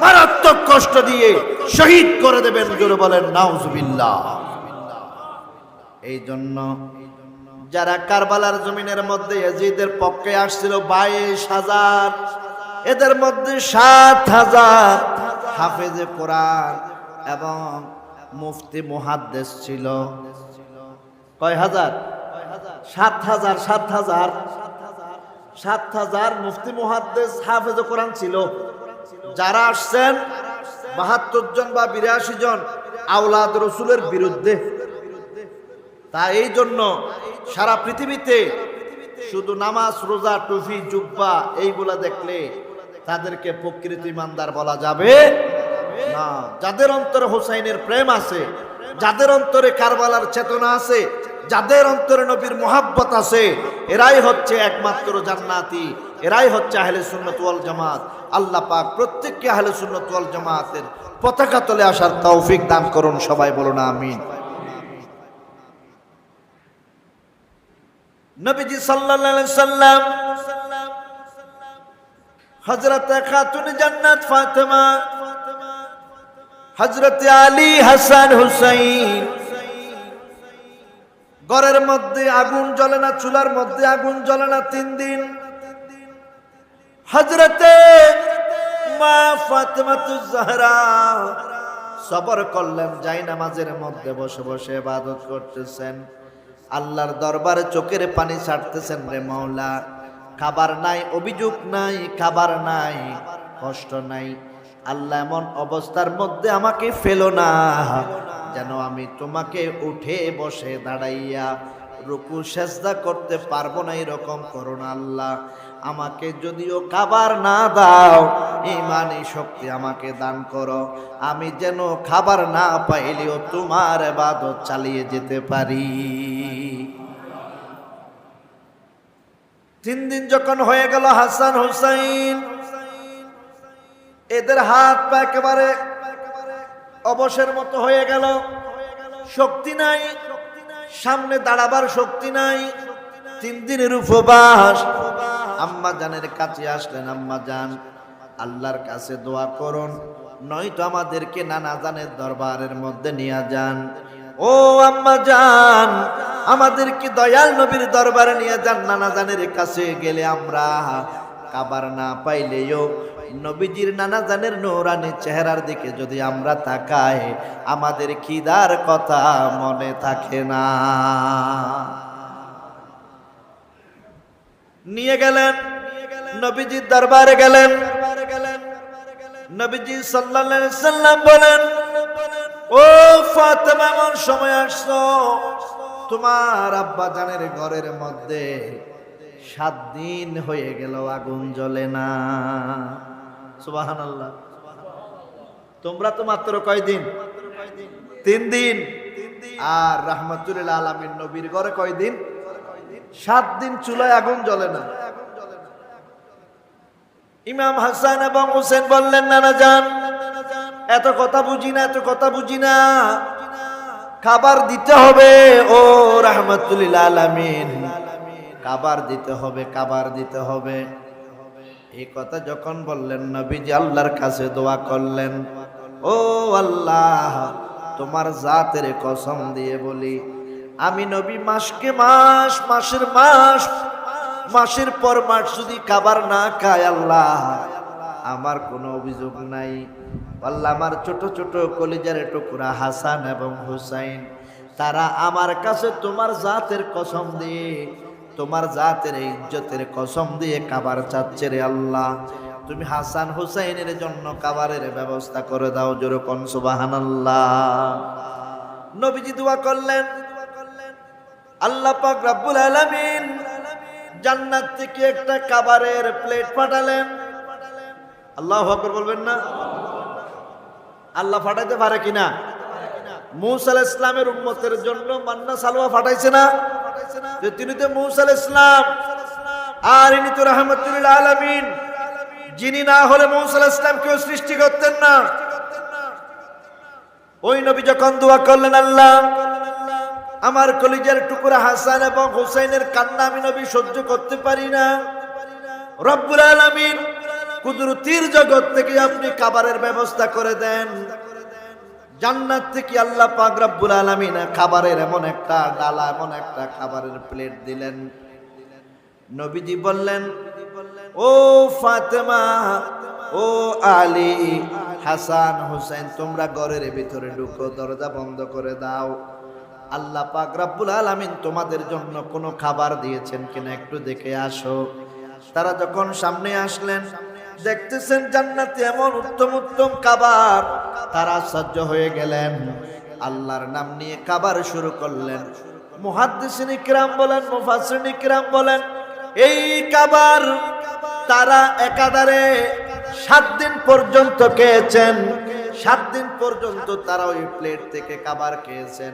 মারাত্মক কষ্ট দিয়ে শহীদ করে দেবেন। জোরে বলেন নাউজুবিল্লাহ। এই জন্য যারা কারবালার জমিনের মধ্যে ইয়াজিদের পক্ষে আসছিল 22,000, এদের মধ্যে 7,000 হাফেজে কোরআন এবং মুফতি মুহাদ্দিস ছিল। কয় হাজার? 7,000। 7,000 মুফতি মুহাদ্দিস হাফেজে কোরআন ছিল। যারা আসছেন 72 জন বা 82 জন আওলাদ রসুলের বিরুদ্ধে। তাই এই জন্য সারা পৃথিবীতে শুধু নামাজ, রোজা, টুপি, জুব্বা এইগুলা দেখলে তাদেরকে প্রকৃত ইমানদার বলা যাবে না। যাদের অন্তরে হোসাইনের প্রেম আছে, যাদের অন্তরে কারবালার চেতনা আছে, যাদের অন্তরে নবীর মুহাব্বত আছে, এরাই হচ্ছে একমাত্র জান্নাতি, এরাই হচ্ছে আহলে সুন্নাত ওয়াল জামাত। আল্লাহ পাক প্রত্যেককে আহলে সুন্নাত ওয়াল জামাতের পতাকা তলে আসার তৌফিক দান করুন। সবাই বলুন আমিন। নবীজি সাল্লাল্লাহু আলাইহি সাল্লাম হযরত খাতুনে জান্নাত ফাতেমা, হযরত আলী, হাসান, হুসাইন, ঘরের মধ্যে আগুন জ্বলে না, চুলার মধ্যে আগুন জ্বলে না 3 দিন। হযরতে মা ফাতেমাতুজ জাহরা সবর করলেন, যাই নামাজের মধ্যে বসে বসে ইবাদত করতেছেন, আল্লাহর দরবারে চোখের পানি ছাড়তেছেন। রে মাওলা, খাবার নাই, অভিযোগ নাই, খাবার নাই, কষ্ট নাই, আল্লাহ এমন অবস্থার মধ্যে আমাকে ফেলো না যেন আমি তোমাকে উঠে বসে দাঁড়াইয়া রুকু সেজদা করতে পারবো না, এরকম করো না আল্লাহ। আমাকে যদিও খাবার না দাও, ঈমানি শক্তি আমাকে দান করো, আমি যেন খাবার না পাইলেও তোমার ইবাদত চালিয়ে যেতে পারি। 3 দিন যখন হয়ে গেল, হাসান, হুসাইন এদের হাত পা একেবারে অবশের মতো হয়ে গেল, শক্তি নাই, সামনে দাঁড়াবার শক্তি নাই। 3 দিনের উপবাস। আম্মা জানের কাছে আসলেন, আম্মা জান আল্লাহর কাছে দোয়া করুন, নয়তো আমাদেরকে নানা জানের দরবারের মধ্যে নিয়ে যান। ও আম্মা জান, আমাদেরকে দয়াল নবীর দরবারে নিয়ে যান। নানা জানের কাছে গেলে আমরা খাবার না পাইলেও নবীজির নানা জানের নূরানি চেহারার দিকে যদি আমরা তাকাই, আমাদের খিদার কথা মনে থাকে না। নিয়ে গেলেন, নবীজির দরবারে গেলেন। নবীজি সাল্লাল্লাহু আলাইহি সাল্লাম বলেন, ও ফাতেমা, এমন সময় আসছো তোমার আব্বা জানের ঘরের মধ্যে 7 দিন হয়ে গেল আগুন জ্বলে না। সুবহানাল্লাহ। তোমরা তো মাত্র কয়দিন? 3 দিন। আর রাহমাতুল লিল আলামিন নবীর ঘরে কয়দিন? 7 দিন চুলায় আগুন জ্বলে না। ইমাম হাসান এবং হুসেন বললেন, নানা জান এত কথা বুঝি না, এত কথা বুঝি না, খাবার দিতে হবে। ও রাহমাতুল লিল আলামিন, খাবার দিতে হবে, খাবার দিতে হবে। এই কথা যখন বললেন, নবীজি আল্লাহর কাছে দোয়া করলেন, ও আল্লাহ, তোমার জাতের কসম দিয়ে বলি, আমি নবী মাসকে মাস, মাসের মাস, মাসের পর মাস যদি খাবার না খায়, আল্লাহ আমার কোনো অভিযোগ নাই। আল্লাহ আমার ছোট ছোট কলিজার টুকরা হাসান এবং হুসাইন, তারা আমার কাছে তোমার জাতের কসম দিয়ে, তোমার জাতের ইজ্জতের কসম দিয়ে কাবার চাচ্ছে রে আল্লাহ। তুমি হাসান হুসাইনের জন্য কাবারের ব্যবস্থা করে দাও। জোরে কোন সুবহানাল্লাহ। নবীজি দোয়া করলেন, আল্লাহ পাক রব্বুল আলামিন জান্নাত থেকে একটা কাবারের প্লেট পাঠালেন। আল্লাহু আকবার বলবেন না? আল্লাহ পাঠাইতে পারে কিনা? মূসা আলাইহিস সালামের উম্মতের জন্য মান্না সালওয়া পাঠাইছে না? যে তিনি তো মূসা আলাইহিস সালাম, আর ইনি তো রাহমাতুল লিল আলামিন। যিনি না হলে মূসা আলাইহিস সালাম কেউ সৃষ্টি করতেন না। ওই নবী যখন দোয়া করলেন, আল্লাহ আমার কলিজার টুকরা হাসান এবং হুসাইনের কান্না আমি নবী সহ্য করতে পারি না, রব্বুল আলামিন কুদরতির জগৎ থেকে আপনি খাবারের ব্যবস্থা করে দেন। জান্নাত থেকে আল্লাহ পাক রব্বুল আলামিন খাবারের এমন একটা ডালা, এমন একটা খাবারের প্লেট দিলেন। নবীজি বললেন, ও ফাতেমা, ও আলী, হাসান হুসাইন, তোমরা ঘরের ভিতরে ঢুকো, দরজা বন্ধ করে দাও। আল্লাহ পাক রব্বুল আলামিন তোমাদের জন্য কোনো খাবার দিয়েছেন কিনা একটু দেখে আসো। তারা যখন সামনে আসলেন, দেখতেছেন জান্নাতে এমন উত্তম উত্তম খাবার, তারা আশ্চর্য হয়ে গেলেন। আল্লাহর নাম নিয়ে খাবার শুরু করলেন। মুহাদ্দিসিন ইকরাম বলেন, মুফাসসিরিন ইকরাম বলেন, এই খাবার তারা একাধারে 7 দিন পর্যন্ত খেয়েছেন। 7 দিন পর্যন্ত তারা ওই প্লেট থেকে খাবার খেয়েছেন।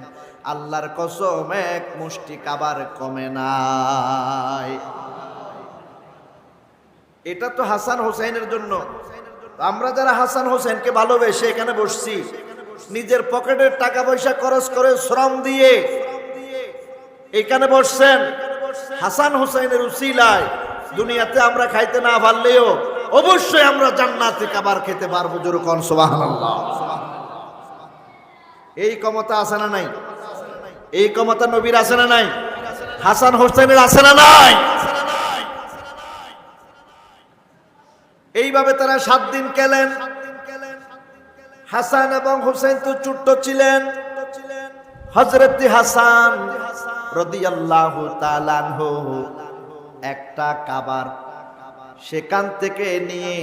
আল্লাহর কসম, এক মুষ্টি খাবার কমে নাই। এটা তো হাসান হোসেনের জন্য। আমরা যারা হাসান হোসেনকে ভালোবেসে এখানে বসছি, নিজের পকেটের টাকা পয়সা খরচ করে শ্রম দিয়ে এখানে বসছেন, হাসান হোসেনের উসিলায় দুনিয়াতে আমরা খাইতে না পারলেও অবশ্যই আমরা জান্নাতে খাবার খেতে পারবো। জোরে কোন সুবহানাল্লাহ। এই ক্ষমতা আছে না নাই? এই ক্ষমতা নবীর আছে না নাই? হাসান হোসেনের আছে না নাই? এইভাবে তারা 7 দিন খেলেন। হাসান এবং হুসাইন তো ছোট্ট ছিলেন। হযরত হাসান রাদিয়াল্লাহু তাআলা আনহু একটা খাবার সেখান থেকে নিয়ে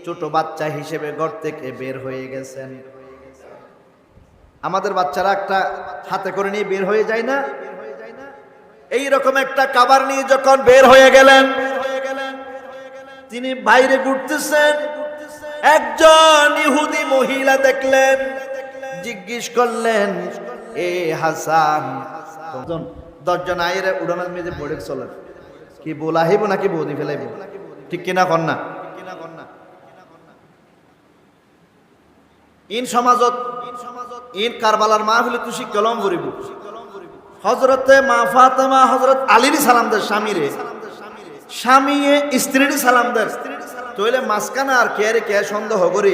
ছোট বাচ্চা হিসেবে ঘর থেকে বের হয়ে গেছেন। আমাদের বাচ্চারা একটা হাতে করে নিয়ে বের হয়ে যায় না? এই রকম একটা খাবার নিয়ে যখন বের হয়ে গেলেন, তিনি বাইরে ঘুরতেছেন। একজন ইহুদি মহিলা দেখলেন, জিজ্ঞেস করলেন, এ হাসান, 10 জন আইরে উড়ানোর মেঝে পড়ে চলেন, কি বোলাহিব নাকি বৌদি ফেলাইব? ঠিক কিনা কন না? ইন সমাজত ইন কারবালার মাহফিলে তুষি কলম ভরিব। হযরতে মা ফাতেমা হযরত আলীর সালামদের স্বামীরে, স্বামীয়ে স্ত্রীর সালামদের, তইলে মাঝখানে আর কে রে কে সন্দেহ করি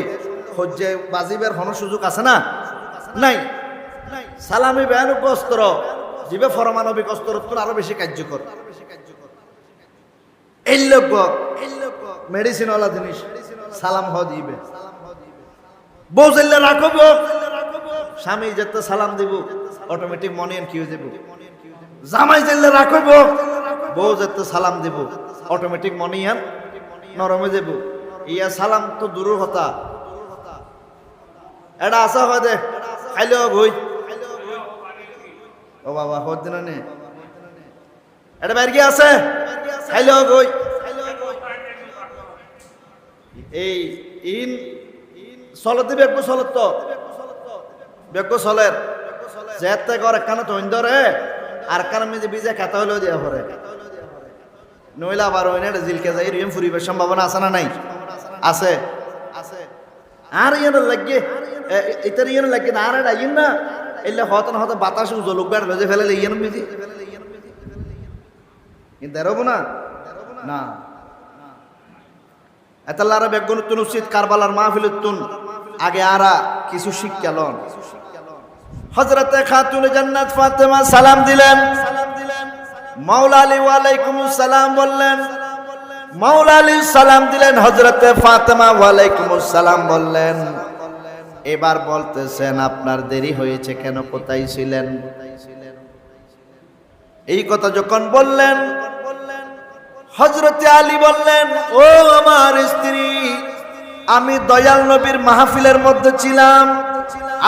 হজ্জে বাজিবের কোনো সুযোগ আছে না? নাই। সালামি বেয়ান কস্তর জিবে ফরমানবিক অস্তর আরো বেশি কার্যকর। এই লোক মেডিসিন ওয়ালা জিনিস সালাম হ দিবে। বউ জাইলে রাখব, স্বামী যেতে সালাম দিব, অটোমেটিক মনে কি হয়ে যাব। জামাই জাইলে রাখব, বউ যেতে সালাম দিব, অটোমেটিক মনে নরম হয়ে যাব। ইয়া সালাম তো দূরের কথা, এটা আসা হয় দে খাইলেও বই। ও বাবা হর দিন নে এটা বাইর গিয়ে আছে, খাইলেও বই। এই ইন চলতে বেগবো চলত তো বেগবো চলের যেতে করে কানে তো ধরে আর কানে মেজে বিজে খাতা হলেও দিয়া পরে নইলে আবার ওই না জিলকে যাই রিম ফুরিবার সম্ভাবনা আছে না নাই? আছে। আর ইয়ান লাগে এটার ইয়ান লাগে না, আর এটা ইন না এলে হত না হত বাতাস জলুক বেড় বেজে ফেলে ইয়ান মিজি কিন্তু দেরব না না। এতাল্লারা বেগুন উচিত কারবালার মাহফিলুন আগে আরা কিছু শিক্ষা লন। হযরতে খাতুনে জান্নাত ফাতেমা সালাম দিলেন। মাওলা আলী ওয়া আলাইকুমুস সালাম বললেন। মাওলা আলী সালাম দিলেন, হযরতে ফাতেমা ওয়ালাইকুমুস সালাম বললেন। এবার বলতেছেন, আপনার দেরি হয়েছে কেন, কোথায় ছিলেন? এই কথা যখন বললেন, হযরতে আলী বললেন, ও আমার স্ত্রী, আমি দয়াল নবীর মাহফিলের মধ্যে ছিলাম।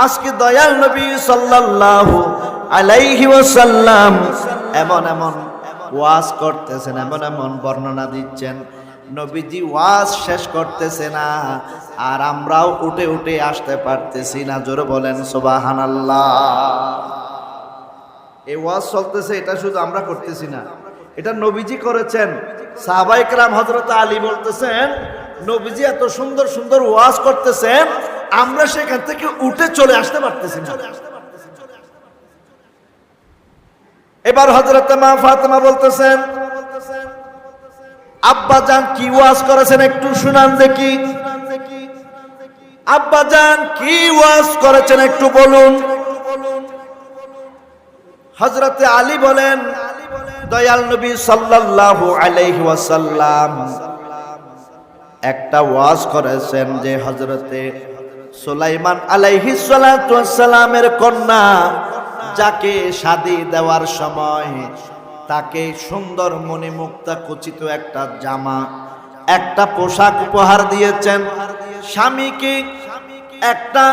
আজকে দয়াল নবী সাল্লাল্লাহু আলাইহি ওয়াসাল্লাম এমন এমন ওয়াজ করতেছেন, এমন এমন বর্ণনা দিচ্ছেন, নবীজি ওয়াজ শেষ করতেছে না, আর আমরাও উঠে উঠে আসতে পারতেছি না। জোরে বলেন সুবহানাল্লাহ। এই ওয়াজ চলতেছে, এটা শুধু আমরা করতেছি না, এটা নবীজি করেছেন। সাহাবায়ে কেরাম হযরত আলী বলতেছেন, নবীজি এত সুন্দর সুন্দর ওয়াজ করতেছেন, আমরা সেখান থেকে উঠে চলে আসতে পারতেছি না। এবার হযরত মা ফাতেমা বলতেছেন, আব্বা জান কি ওয়াজ করেছেন একটু শুনান দেখি। আব্বা জান কি ওয়াজ করেছেন একটু বলুন। হযরতে আলী বলেন, দয়াল নবী সাল্লাল্লাহু আলাইহি ওয়াসাল্লাম একটা ওয়াজ করেছেন যে হযরতে সুলাইমান আলাইহিস সালাতু ওয়াস সালামের কন্যা যাকে শাদী দেওয়ার সময় তাকে সুন্দর মণিমুক্তা খচিত একটা জামা, একটা পোশাক উপহার দিয়েছেন। স্বামীকে একটা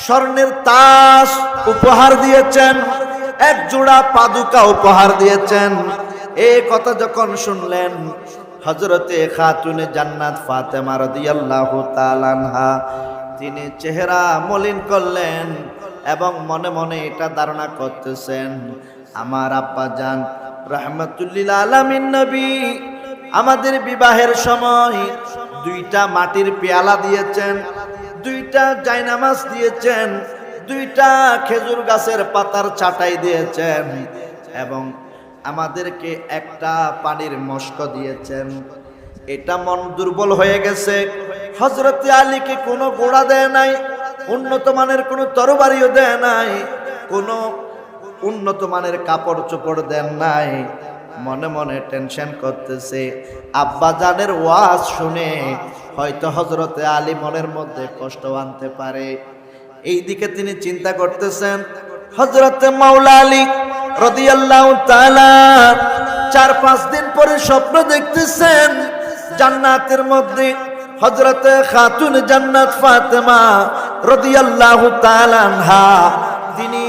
স্বর্ণের তাজ উপহার দিয়েছেন, এক জোড়া পাদুকা উপহার দিয়েছেন। এই কথা যখন শুনলেন, হযরতে খাতুনে জান্নাত ফাতেমা রাদিয়াল্লাহু তাআলা আনহা তিনি চেহারা মলিন করলেন এবং মনে মনে এটা ধারণা করতেছেন, আমার আব্বা জান রাহমাতুল্লিল আলামিন নবী আমাদের বিবাহের সময় দুইটা মাটির পেয়ালা দিয়েছেন, দুইটা জায়নামাজ দিয়েছেন, দুইটা খেজুর গাছের পাতার চাটাই দিয়েছেন এবং আমাদেরকে একটা পানির মস্ক দিয়েছেন। এটা মন দুর্বল হয়ে গেছে। হযরতে আলীকে কোনো ঘোড়া দেয় নাই, উন্নত মানের কোনো তরবারিও দেয় নাই, কোনো উন্নত মানের কাপড় চোপড় দেন নাই। মনে মনে টেনশন করতেছে, আব্বা জানের ওয়াজ শুনে হয়তো হযরতে আলী মনের মধ্যে কষ্ট আনতে পারে। এই দিকে তিনি চিন্তা করতেছেন। হযরতে মাওলা আলী রাদিয়াল্লাহু তাআলা 4-5 দিন পরে স্বপ্ন দেখতেছেন, জান্নাতের মধ্যে হযরতে খাতুন জান্নাত ফাতেমা রাদিয়াল্লাহু তাআলা আনহা তিনি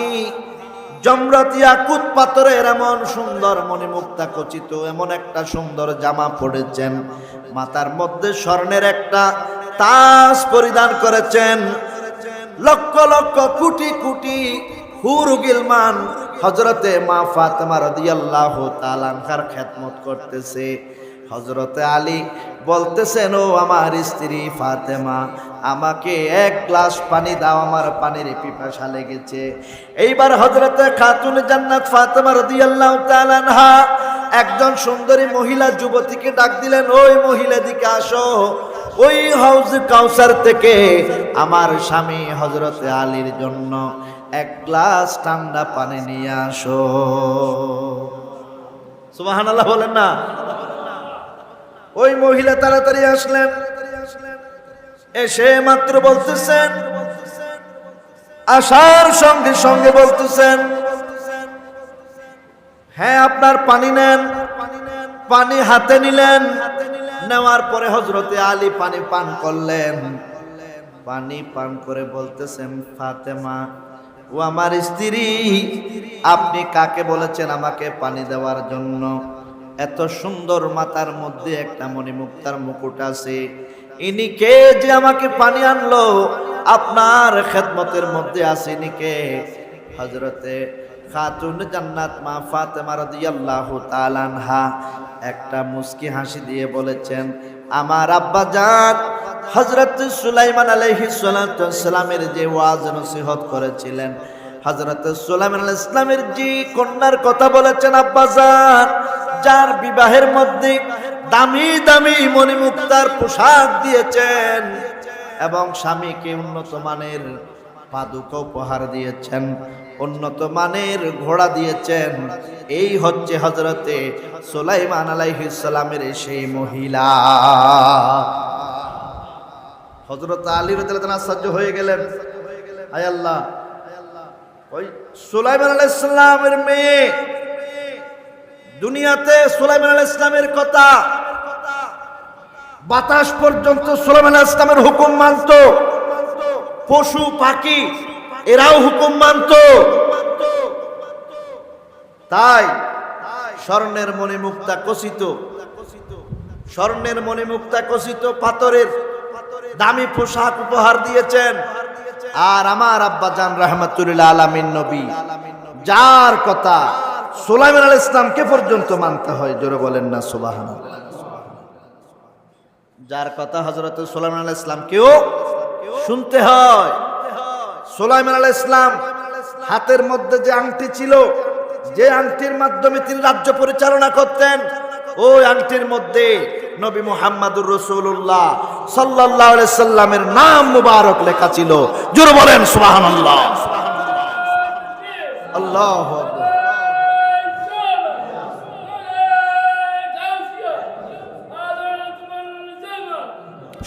জমরাত ইয়াকুত পাথরের এমন সুন্দর মণিমুক্তা খচিত এমন একটা সুন্দর জামা পরেছেন, মাথার মধ্যে স্বর্ণের একটা তাজ পরিধান করেছেন। লক্ষ লক্ষ কোটি কোটি হুর গিলমান হযরতে মা ফাতেমা রাদিয়াল্লাহু তাআলা আনহার খেদমত করতেছে। হযরতে আলী বলতেছেন, ও আমার স্ত্রী ফাতেমা, আমাকে এক গ্লাস পানি দাও, আমার পানির পিপাসা লেগেছে। এইবার হযরতে খাতুন জান্নাত ফাতেমা রাদিয়াল্লাহু তাআলা আনহা একজন সুন্দরী মহিলা যুবতীকে ডাক দিলেন, ওই মহিলা দিকে আসো, ওই হাউজ কাউসার থেকে আমার স্বামী হযরতে আলীর জন্য এক গ্লাস ঠান্ডা পানি নিয়ে আসো। সুবহানাল্লাহ বলেন না। ওই মহিলা তাড়াতাড়ি আসলেন, এসে মাত্র বলতেছেন, আসার সঙ্গে সঙ্গে বলতেছেন, হ্যাঁ আপনার পানি নেন। পানি হাতে নিলেন, নেওয়ার পরে হযরতে আলী পানি পান করলেন। পানি পান করে বলতেছেন, ফাতেমা ও আমার স্ত্রী, আপনি কাকে বলেছেন আমাকে পানি দেওয়ার জন্য? এত সুন্দর মাথার মধ্যে একটা মণিমুক্তার মুকুট আছে, ইনি কে যে আমাকে পানি আনলো? আপনার খেদমতের মধ্যে আছে ইনি কে? হযরতে খাতুন জান্নাত মা ফাতেমা রাদিয়াল্লাহু তাআলা আনহা একটা মুস্কি হাসি দিয়ে বলেছেন, আমার আব্বা জান হযরত সুলাইমান আলাইহিস সালাতু ওয়াস সালামের যে ওয়াজ নসিহত করেছিলেন, হযরত সুলাইমান আলাইহিস সালামের যে কন্যার কথা বলেছেন আব্বা জান, যার বিবাহের মধ্যে দামি দামি মণিমুক্তার পোশাক দিয়েছেন এবং স্বামীকে উন্নত মানের পাদুকা উপহার দিয়েছেন, উন্নত মানের ঘোড়া দিয়েছেন। এই হচ্ছে হযরতে সুলাইমান আলাইহিস সালামের সেই মহিলা। হযরত আলী রাদিয়াল্লাহু তাআলা আশ্চর্য হয়ে গেলেন, আয় আল্লাহ, ওই সুলাইমান আলাইহিস সালামের মেয়ে, দুনিয়াতে সুলাইমান আলাইহিস সালামের কথা, বাতাস পর্যন্ত সুলাইমান আলাইহিস সালামের হুকুম মানত, পশু পাখি এরাও হুকুম মানত। তাই স্বর্ণের মণিমুক্তা খচিত, স্বর্ণের মণিমুক্তা খচিত পাথরের দামি পোশাক উপহার দিয়েছেন। আর আমার আব্বাজান রাহমাতুল্লাহ আলামিন নবী, যার কথা সুলাইমান আলাইহিস সালামকে পর্যন্ত মানতে হয়, জোরে বলেন না সুবহানাল্লাহ। যার কথা হযরত সুলাইমান আলাইহিস সালামকেও শুনতে হয়। সুলাইমান আলাইহিস সালাম হাতের মধ্যে যে আংটি ছিল, যে আংটির মাধ্যমে তিনি রাজ্য পরিচালনা করতেন, ওই আংটির মধ্যে নবী মুহাম্মদুর রাসূলুল্লাহ সাল্লাল্লাহু আলাইহি সাল্লামের নাম মুবারক লেখা ছিল। জোরে বলেন সুবহানাল্লাহ। আল্লাহু আকবার।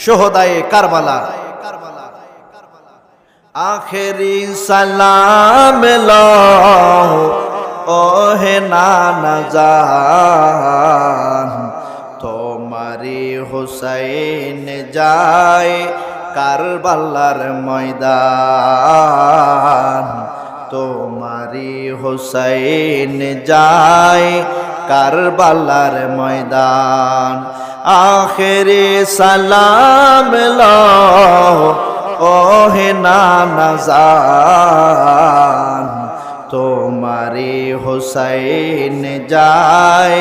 শোহদায়ে কারবালা, আখেরি সালাম লও ওহে নানা জান, তোমারি হুসাইন যায় কারবালার ময়দান, তোমারি হুসাইন যায় কারবালার ময়দান। আখেরি সালাম লও ওহে নানা জান, তোমারি হুসাইন যায়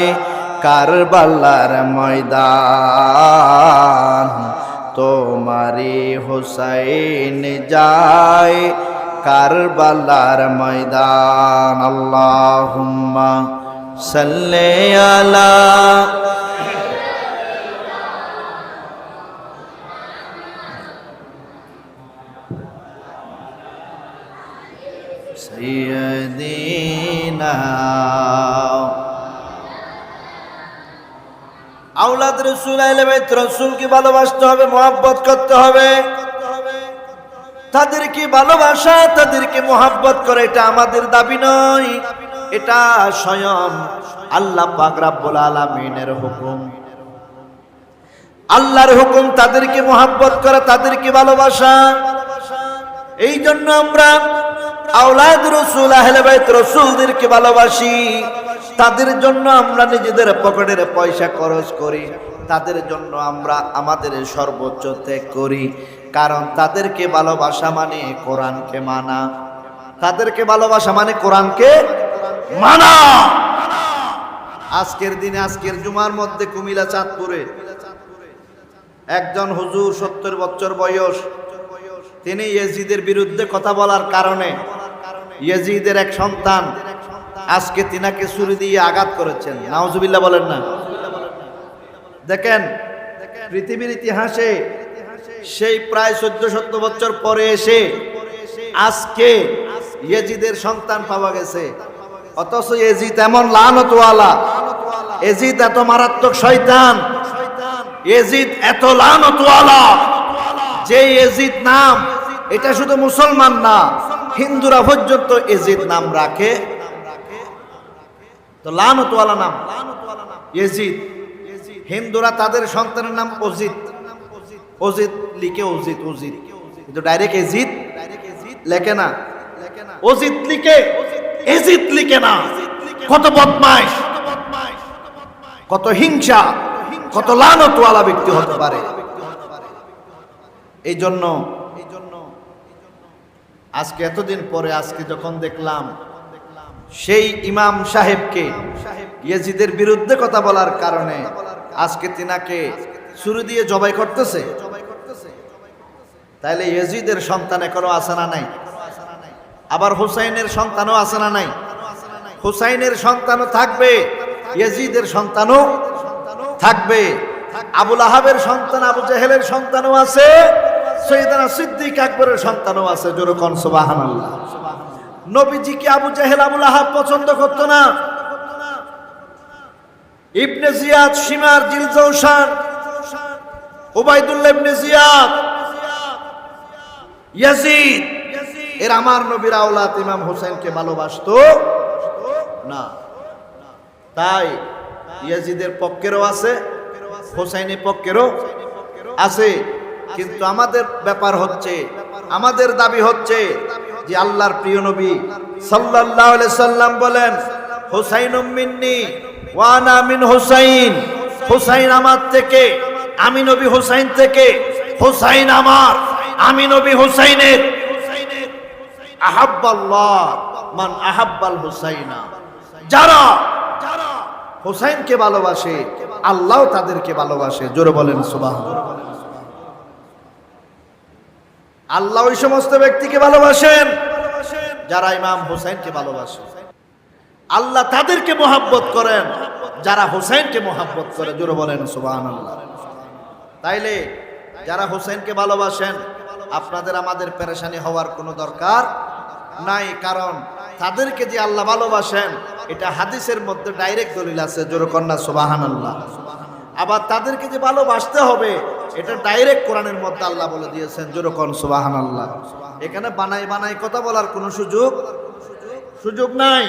কারবালার ময়দান, তোমারি হুসাইন যায় কারবালার ময়দান। আল্লাহুম্মা সাল্লি আলা সাইয়্যিদিনা। আওলাদ রাসূল আহলে বাইত রাসূলকে ভালোবাসতে হবে, মহব্বত করতে হবে। তাদেরকে ভালোবাসা, তাদেরকে মহব্বত করে, এটা আমাদের দাবি নয়, এটা স্বয়ং আল্লাহ পাক রব্বুল আলামিনের হুকুম। আল্লাহর হুকুম তাদেরকে মহব্বত করা, তাদেরকে ভালোবাসা। এই জন্য আমরা আওলাদ রাসূল আহলে বাইত রাসূলদেরকে ভালোবাসি। তাদের জন্য আমরা নিজেদের পকেটের পয়সা খরচ করি, তাদের জন্য আমরা আমাদের সর্বোচ্চ ত্যাগ করি। কারণ তাদেরকে ভালোবাসা মানে কোরআনকে মানা, তাদেরকে ভালোবাসা মানে কোরআনকে মানা। আজকের দিনে, আজকের জুমার মধ্যে কুমিল্লা চাঁদপুরে একজন হুজুর 70 বছর বয়স, তিনি ইয়াজিদের বিরুদ্ধে কথা বলার কারণে ইয়াজিদের এক সন্তান আজকে তিনাকে ছুরি দিয়ে আঘাত করেছেন। নাউজুবিল্লাহ বলেন না। দেখেন, পৃথিবীর ইতিহাসে সেই প্রায় 1400 বছর পরে এসে আজকে ইয়াজিদের সন্তান পাওয়া গেছে। অথচ ইয়াজিদ এমন লানতওয়ালা, ইয়াজিদ এত মারাত্মক শয়তান, ইয়াজিদ এত লানতওয়ালা যে ইয়াজিদ নাম, এটা শুধু মুসলমান না, হিন্দুরা পর্যন্ত ইয়াজিদ নাম রাখে। তো লানতওয়ালা নাম ইয়াজিদ। হিন্দুরা তাদের সন্তানের নাম অজিত, অজিত লিখে অজিত, অজিত, কিন্তু ডাইরেক্ট ইয়াজিদ লেখে না, অজিত লিখে, ইয়াজিদ লিখে না। কত বদমাইশ, কত হিংসা, কত লানতওয়ালা ব্যক্তি হতে পারে। এই জন্য আজকে এতদিন পরে আজকে যখন দেখলাম সেই ইমাম সাহেবকে ইয়াজিদের বিরুদ্ধে কথা বলার কারণে আজকে তিনাকে ছুরি দিয়ে জবাই করতেছে, তাইলে ইয়াজিদের সন্তান এখনো আছে না নাই? আবার হুসাইনের সন্তানও আছে না নাই? হুসাইনের সন্তানও থাকবে, ইয়াজিদের সন্তানও থাকবে, আবুল আহাবের সন্তান আবু জেহেলের সন্তানও আছে, সৈয়দনা সিদ্দিক আকবরের সন্তানও আছে। জোরে কোন সুবহানাল্লাহ। নবীজিকে আবু জাহেল আবুল আহাব পছন্দ করতো না। ইবনে জিয়াদ, শিমার, জিলজৌশান, উবাইদুল্লাহ ইবনে জিয়াদ, ইয়াজিদ, এর আমার নবীর আওলাদ ইমাম হোসেনকে ভালোবাসতো না। তাই ইয়াজিদের পক্ষেরও আছে, হোসেনের পক্ষেরও আছে। কিন্তু আমাদের ব্যাপার হচ্ছে, আমাদের দাবি হচ্ছে যে আল্লাহর প্রিয় নবী সাল্লাল্লাহু আলাইহি সাল্লাম বলেন, হুসাইনুম মিন্নি ওয়া আনা মিন হুসাইন, হুসাইন আমার থেকে, আমি নবী হুসাইন থেকে, হুসাইন আমার, আমি নবী হুসাইনের। আহাব্বাল্লাহ মান আহাব্বাল হুসাইনা, যারা হুসাইনকে ভালোবাসে আল্লাহ তাদেরকে ভালোবাসে। জোরে বলেন সুবহানাল্লাহ। আল্লাহ ওই সমস্ত ব্যক্তিকে ভালোবাসেন যারা ইমাম হুসাইনকে ভালোবাসে। আল্লাহ তাদেরকে মহব্বত করেন যারা হুসাইনকে মহব্বত করে। জোরে বলেন সুবহানাল্লাহ। তাইলে যারা হুসাইনকে ভালোবাসেন, আপনাদের আমাদের পেরেশানি হওয়ার কোনো দরকার নাই, কারণ তাদেরকে যে আল্লাহ ভালোবাসেন এটা হাদিসের মধ্যে ডাইরেক্ট দলিল আছে। জোরে কন্যা সুবহানাল্লাহ। আবার তাদেরকে যে ভালোবাসতে হবে এটা ডাইরেক্ট কোরআনের মধ্যে আল্লাহ বলে দিয়েছেন। জোরে কোন সুবহানাল্লাহ। এখানে বানাই বানাই কথা বলার কোনো সুযোগ নাই।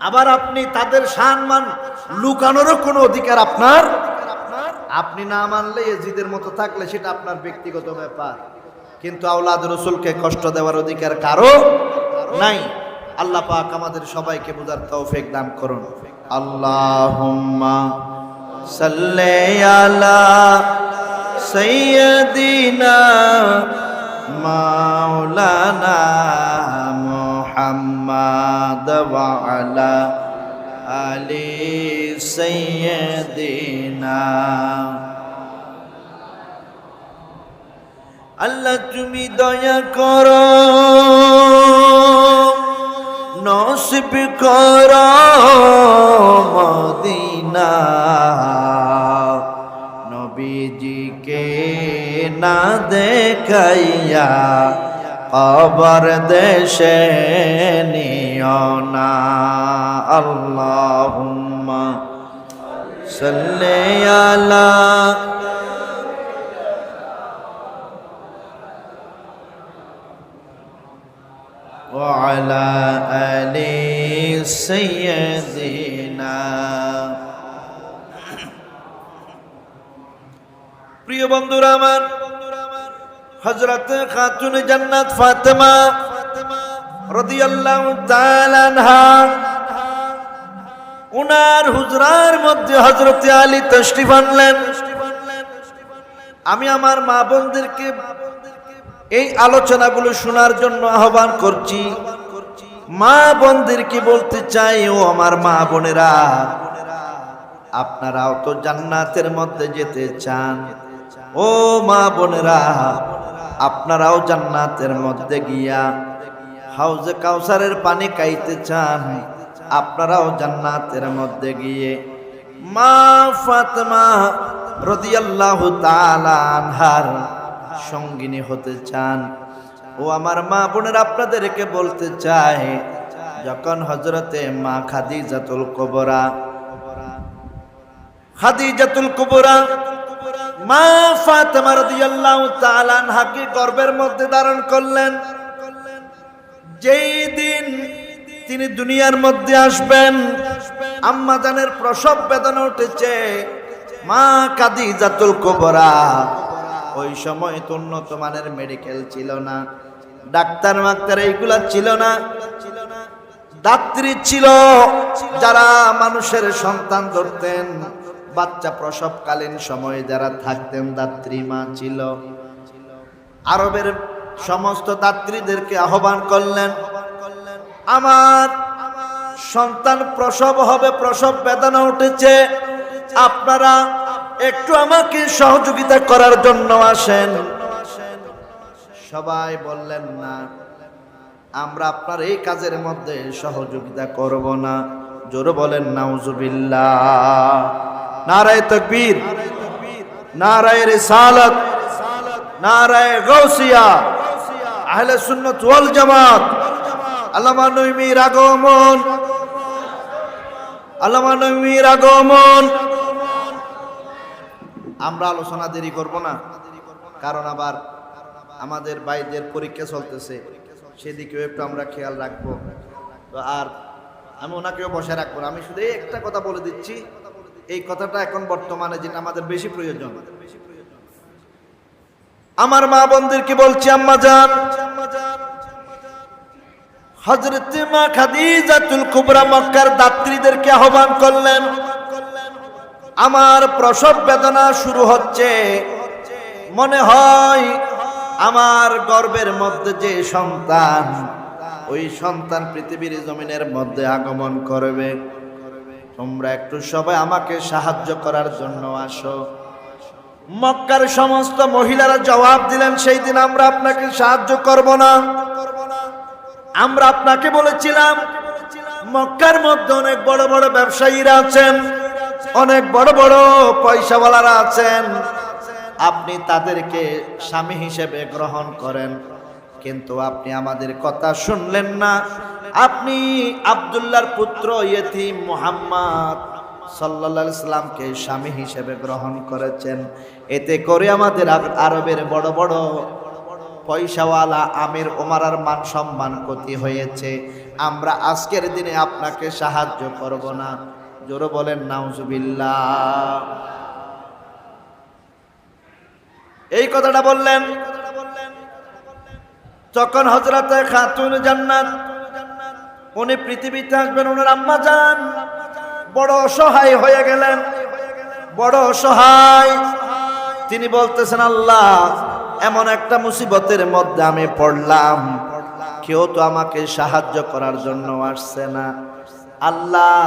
আবার আপনি তাদের সম্মান লুকানোরও কোনো অধিকার আপনার, আপনি না মানলে ইয়াজিদের মতো থাকলে সেটা আপনার ব্যক্তিগত ব্যাপার, কিন্তু আওলাদ রাসূলকে কষ্ট দেওয়ার অধিকার কারো নাই। আল্লাহ পাক আমাদের সবাইকে বুঝার তৌফিক দান করুন। আল্লাহুম্মা সাল্লি আলা সাইয়্যিদিনা মাওলানা মুহাম্মাদ ওয়া আলা আলি সাইয়্যিদিনা। আল্লাহ তুমি দয়া করো, নসিব করো মদিনা, নবীজিকে না দেখাইয়া কবর দেশে নিও না। আল্লাহুম্মা সাল্লি আলা وعلى آل سيدنا। প্রিয় বন্ধুরা আমার, হযরত খাতুন জান্নাত ফাতেমা রাদিয়াল্লাহু তাআলা আনহা, উনার হুজরার মধ্যে হযরত আলী তাশরিফ আনলেন। আমি আমার মা বোনদেরকে এই আলোচনাগুলো শোনার জন্য আহ্বান করছি। মা বোনদেরকে বলতে চাই, ও আমার মা বোনেরা, আপনারাও তো জান্নাতের মধ্যে যেতে চান। ও মা বোনেরা, আপনারাও জান্নাতের মধ্যে গিয়া হাউজে কাউসারের পানি খাইতে চান। আপনারাও জান্নাতের মধ্যে গিয়ে মা ফাতেমা রাদিয়াল্লাহু তাআলা আনহার সঙ্গিনী হতে চান। ও আমার মা বোনেরা, আপনাদেরকে বলতে চাই, যখন হযরতে মা খাদিজাতুল কুবরা মা ফাতেমা রাদিয়াল্লাহু তাআলা আনহাকে গর্ভের মধ্যে ধারণ করলেন, যেই দিন তিনি দুনিয়ার মধ্যে আসবেন, আম্মা জানের প্রসব বেদনা উঠেছে। মা খাদিজাতুল কুবরা, ওই সময় তো উন্নত মানের মেডিকেল ছিল না, ডাক্তার এইগুলা ছিল না। দাত্রী ছিল যারা মানুষের সন্তান ধরতেন, বাচ্চা প্রসবকালীন সময়ে যারা থাকতেন, দাত্রী মা ছিল। আরবের সমস্ত দাত্রীদেরকে আহ্বান করলেন, আমার সন্তান প্রসব হবে, প্রসব বেদনা উঠেছে, আপনারা একটু আমাকে সহযোগিতা করার জন্য আসেন। সবাই বললেন, না, আমরা আপনার এই কাজের মধ্যে সহযোগিতা করব না। জোরে বলেন নাউজুবিল্লাহ। নারায়ে তাকবীর, নারায়ে রিসালাত, নারায়ে গাউসিয়া, আহলে সুন্নাত ওয়াল জামাত। আল্লামা নবীর আগমন, আল্লামা নবীর আগমন। আমরা আলোচনা দেরি করব না, কারণ আবার আমাদের ভাইদের পরীক্ষা চলতেছে, সেদিকেও একটু আমরা খেয়াল রাখবো। তো আর আমি ওনাকেও বসে রাখবো না, আমি শুধু এই একটা কথা বলে দিচ্ছি, এই কথাটা এখন বর্তমানে যেটা আমাদের বেশি প্রয়োজন। আমার মা বোনদেরকে বলছি, আম্মা জান, হযরত মা খাদিজাতুল কুবরা মক্কার দাত্রীদেরকে আহ্বান করলেন, আমার প্রসব বেদনা শুরু হচ্ছে, মনে হয় আমার গর্ভের মধ্যে যে সন্তান, ওই সন্তান পৃথিবীর জমিনের মধ্যে আগমন করবে, তোমরা একটু সবাই আমাকে সাহায্য করার জন্য আসো। মক্কার সমস্ত মহিলারা জবাব দিলেন, সেই দিন আমরা আপনাকে সাহায্য করব না। আমরা আপনাকে বলেছিলাম মক্কার মধ্যে অনেক বড় বড় ব্যবসায়ীরা আছেন, অনেক বড় বড় পয়সাওয়ালারা আছেন, আপনি তাদেরকে স্বামী হিসেবে গ্রহণ করেন, কিন্তু আপনি আমাদের কথা শুনলেন না। আপনি আব্দুল্লাহর পুত্র ইয়েতিম মুহাম্মদ সাল্লাল্লাহু আলাইহি সাল্লামকে স্বামী হিসেবে গ্রহণ করেছেন। এতে করে আমাদের আরবের বড় বড় পয়সাওয়ালা আমির ওমরার মান সম্মান ক্ষতি হয়েছে। আমরা আজকের দিনে আপনাকে সাহায্য করব না। জোরে বলেন নাউজুবিল্লাহ। এই কথাটা বললেন তখন হযরতে খাতুন জান্নাত, উনি পৃথিবীতে আসবেন, ওনার আম্মা জান বড় অসহায় হয়ে গেলেন, বড় অসহায়। তিনি বলতেছেন, আল্লাহ, এমন একটা মুসিবতের মধ্যে আমি পড়লাম, কেউ তো আমাকে সাহায্য করার জন্য আসছে না। আল্লাহ,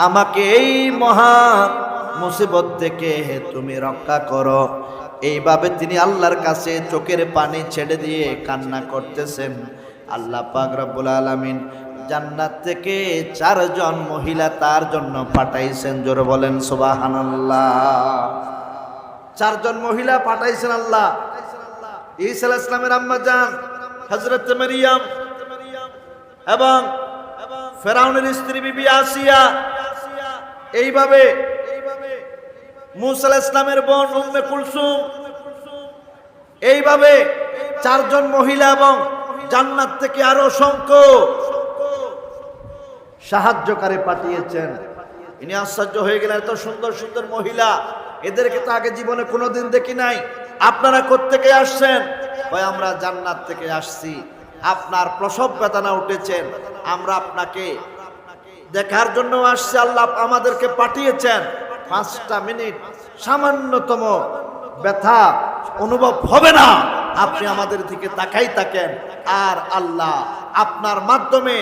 আমাকে এই মহা মুসিবত থেকে তুমি রক্ষা করো। এইভাবে তিনি আল্লাহর কাছে চোখের পানি ছেড়ে দিয়ে কান্না করতেছেন। আল্লাহ পাক রব্বুল আলামিন জান্নাত থেকে 4 জন মহিলা তার জন্য পাঠাইছেন। জোরে বলেন সুবহানাল্লাহ। 4 জন মহিলা পাঠাইছেন আল্লাহ। ঈসা আলাইহিস সালামের আম্মা জান হযরত মারিয়াম এবং ফেরাউনের স্ত্রী বিবি আসিয়া, এইভাবে মুসা আলাইহিস সালামের বোন উম্মে কুলসুম, এইভাবে 4 জন মহিলা এবং জান্নাত থেকে আরো অসংখ্য সাহায্যকারী পাঠিয়েছেন। ইনি আশ্চর্য হয়ে গেলেন, এত সুন্দর সুন্দর মহিলা, এদেরকে তো আগে জীবনে কোনোদিন দেখি নাই। আপনারা কোত্থেকে আসছেন? ভাই, আমরা জান্নাত থেকে আসছি, আপনার প্রসব বেদনা উঠেছেন, আমরা আপনাকে দেখার জন্য আসছি, আল্লাহ আমাদেরকে পাঠিয়েছেন। 5টা মিনিট সামান্যতম ব্যথা অনুভব হবে না, আপনি আমাদের দিকে তাকাই থাকেন, আর আল্লাহ আপনার মাধ্যমে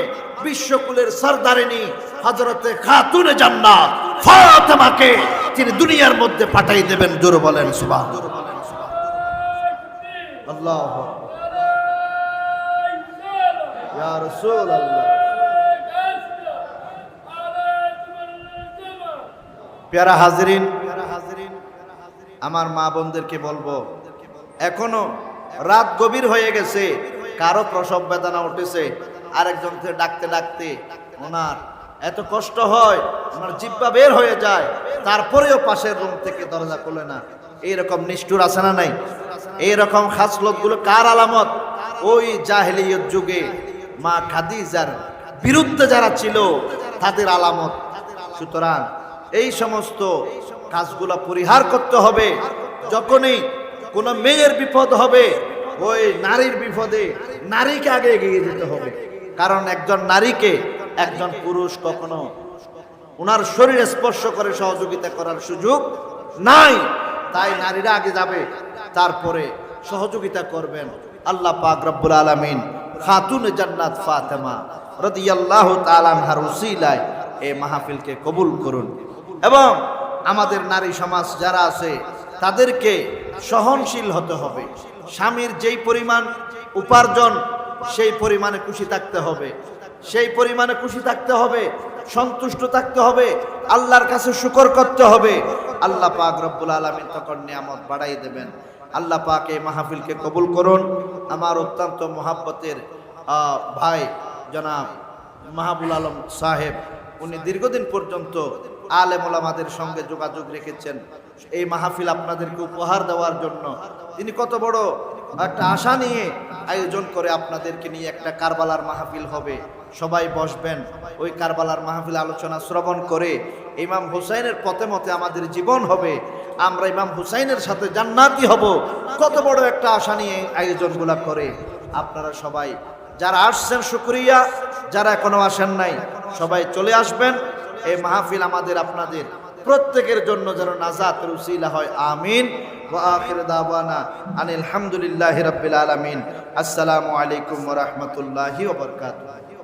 বিশ্বকুলের সরদারিনী হযরতে খাতুনে জান্নাত ফাতেমাকে তিনি দুনিয়ার মধ্যে পাঠাই দেবেন। জোরে বলেন সুবহানাল্লাহ। আল্লাহু আকবার। ইয়া রাসূলুল্লাহ। প্যারা হাজরিন, আমার মা বোনদেরকে বলবো, এখনো রাত গভীর হয়ে গেছে, কারো প্রসব বেদনা উঠেছে, আরেকজনকে ডাকতে ডাকতে ওনার এত কষ্ট হয়, ওনার জিহ্বা বের হয়ে যায়, তারপরেও পাশের রুম থেকে দরজা খুলে না। এইরকম নিষ্ঠুর আছে না নাই? এইরকম খাসলত গুলো কার আলামত? ওই জাহেলিয়ত যুগে মা খাদিজার বিরুদ্ধে যারা ছিল তাদের আলামত। সুতরাং এই সমস্ত কাজগুলো পরিহার করতে হবে। যখনই কোনো মেয়ের বিপদ হবে, ওই নারীর বিপদে নারীকে আগে এগিয়ে যেতে হবে, কারণ একজন নারীকে একজন পুরুষ কখনো ওনার শরীর স্পর্শ করে সহযোগিতা করার সুযোগ নাই। তাই নারীরা আগে যাবে, তারপরে সহযোগিতা করবেন। আল্লাহ পাক রব্বুল আলামিন খাতুনে জান্নাত ফাতেমা রাদিয়াল্লাহু তাআলা আনহার উসিলায় এই মাহফিলকে কবুল করুন, এবং আমাদের নারী সমাজ যারা আছে তাদেরকে সহনশীল হতে হবে। স্বামীর যেই পরিমাণ উপার্জন সেই পরিমাণে খুশি থাকতে হবে, সেই পরিমাণে খুশি থাকতে হবে, সন্তুষ্ট থাকতে হবে, আল্লাহর কাছে শুকর করতে হবে। আল্লাহ পাক রব্বুল আলামিন তখন নিয়ামত বাড়াই দেবেন। আল্লাহ পাক এই মাহফিলকে কবুল করুন। আমার অত্যন্ত মহাব্বতের ভাই জনাব মাহবুল আলম সাহেব, উনি দীর্ঘদিন পর্যন্ত আলেম ওলামাদের সঙ্গে যোগাযোগ রেখেছেন এই মাহফিল আপনাদেরকে উপহার দেওয়ার জন্য। তিনি কত বড় একটা আশা নিয়ে আয়োজন করে আপনাদেরকে নিয়ে একটা কারবালার মাহফিল হবে, সবাই বসবেন, ওই কারবালার মাহফিল আলোচনা শ্রবণ করে ইমাম হুসাইনের পথে মতে আমাদের জীবন হবে, আমরা ইমাম হুসাইনের সাথে জান্নাতি হব। কত বড় একটা আশা নিয়ে আয়োজনগুলা করে। আপনারা সবাই যারা আসছেন শুকরিয়া, যারা এখনো আসেন নাই সবাই চলে আসবেন। এই মাহফিল আমাদের আপনাদের প্রত্যেকের জন্য যেন নাজাতের উসিলা হয়, আমিন। ওয়া আখির দাওয়ানা আনিল হামদুলিল্লাহি রাব্বিল আলামিন। আসসালামু আলাইকুম ওয়া রাহমাতুল্লাহি ওয়া বারাকাতুহু।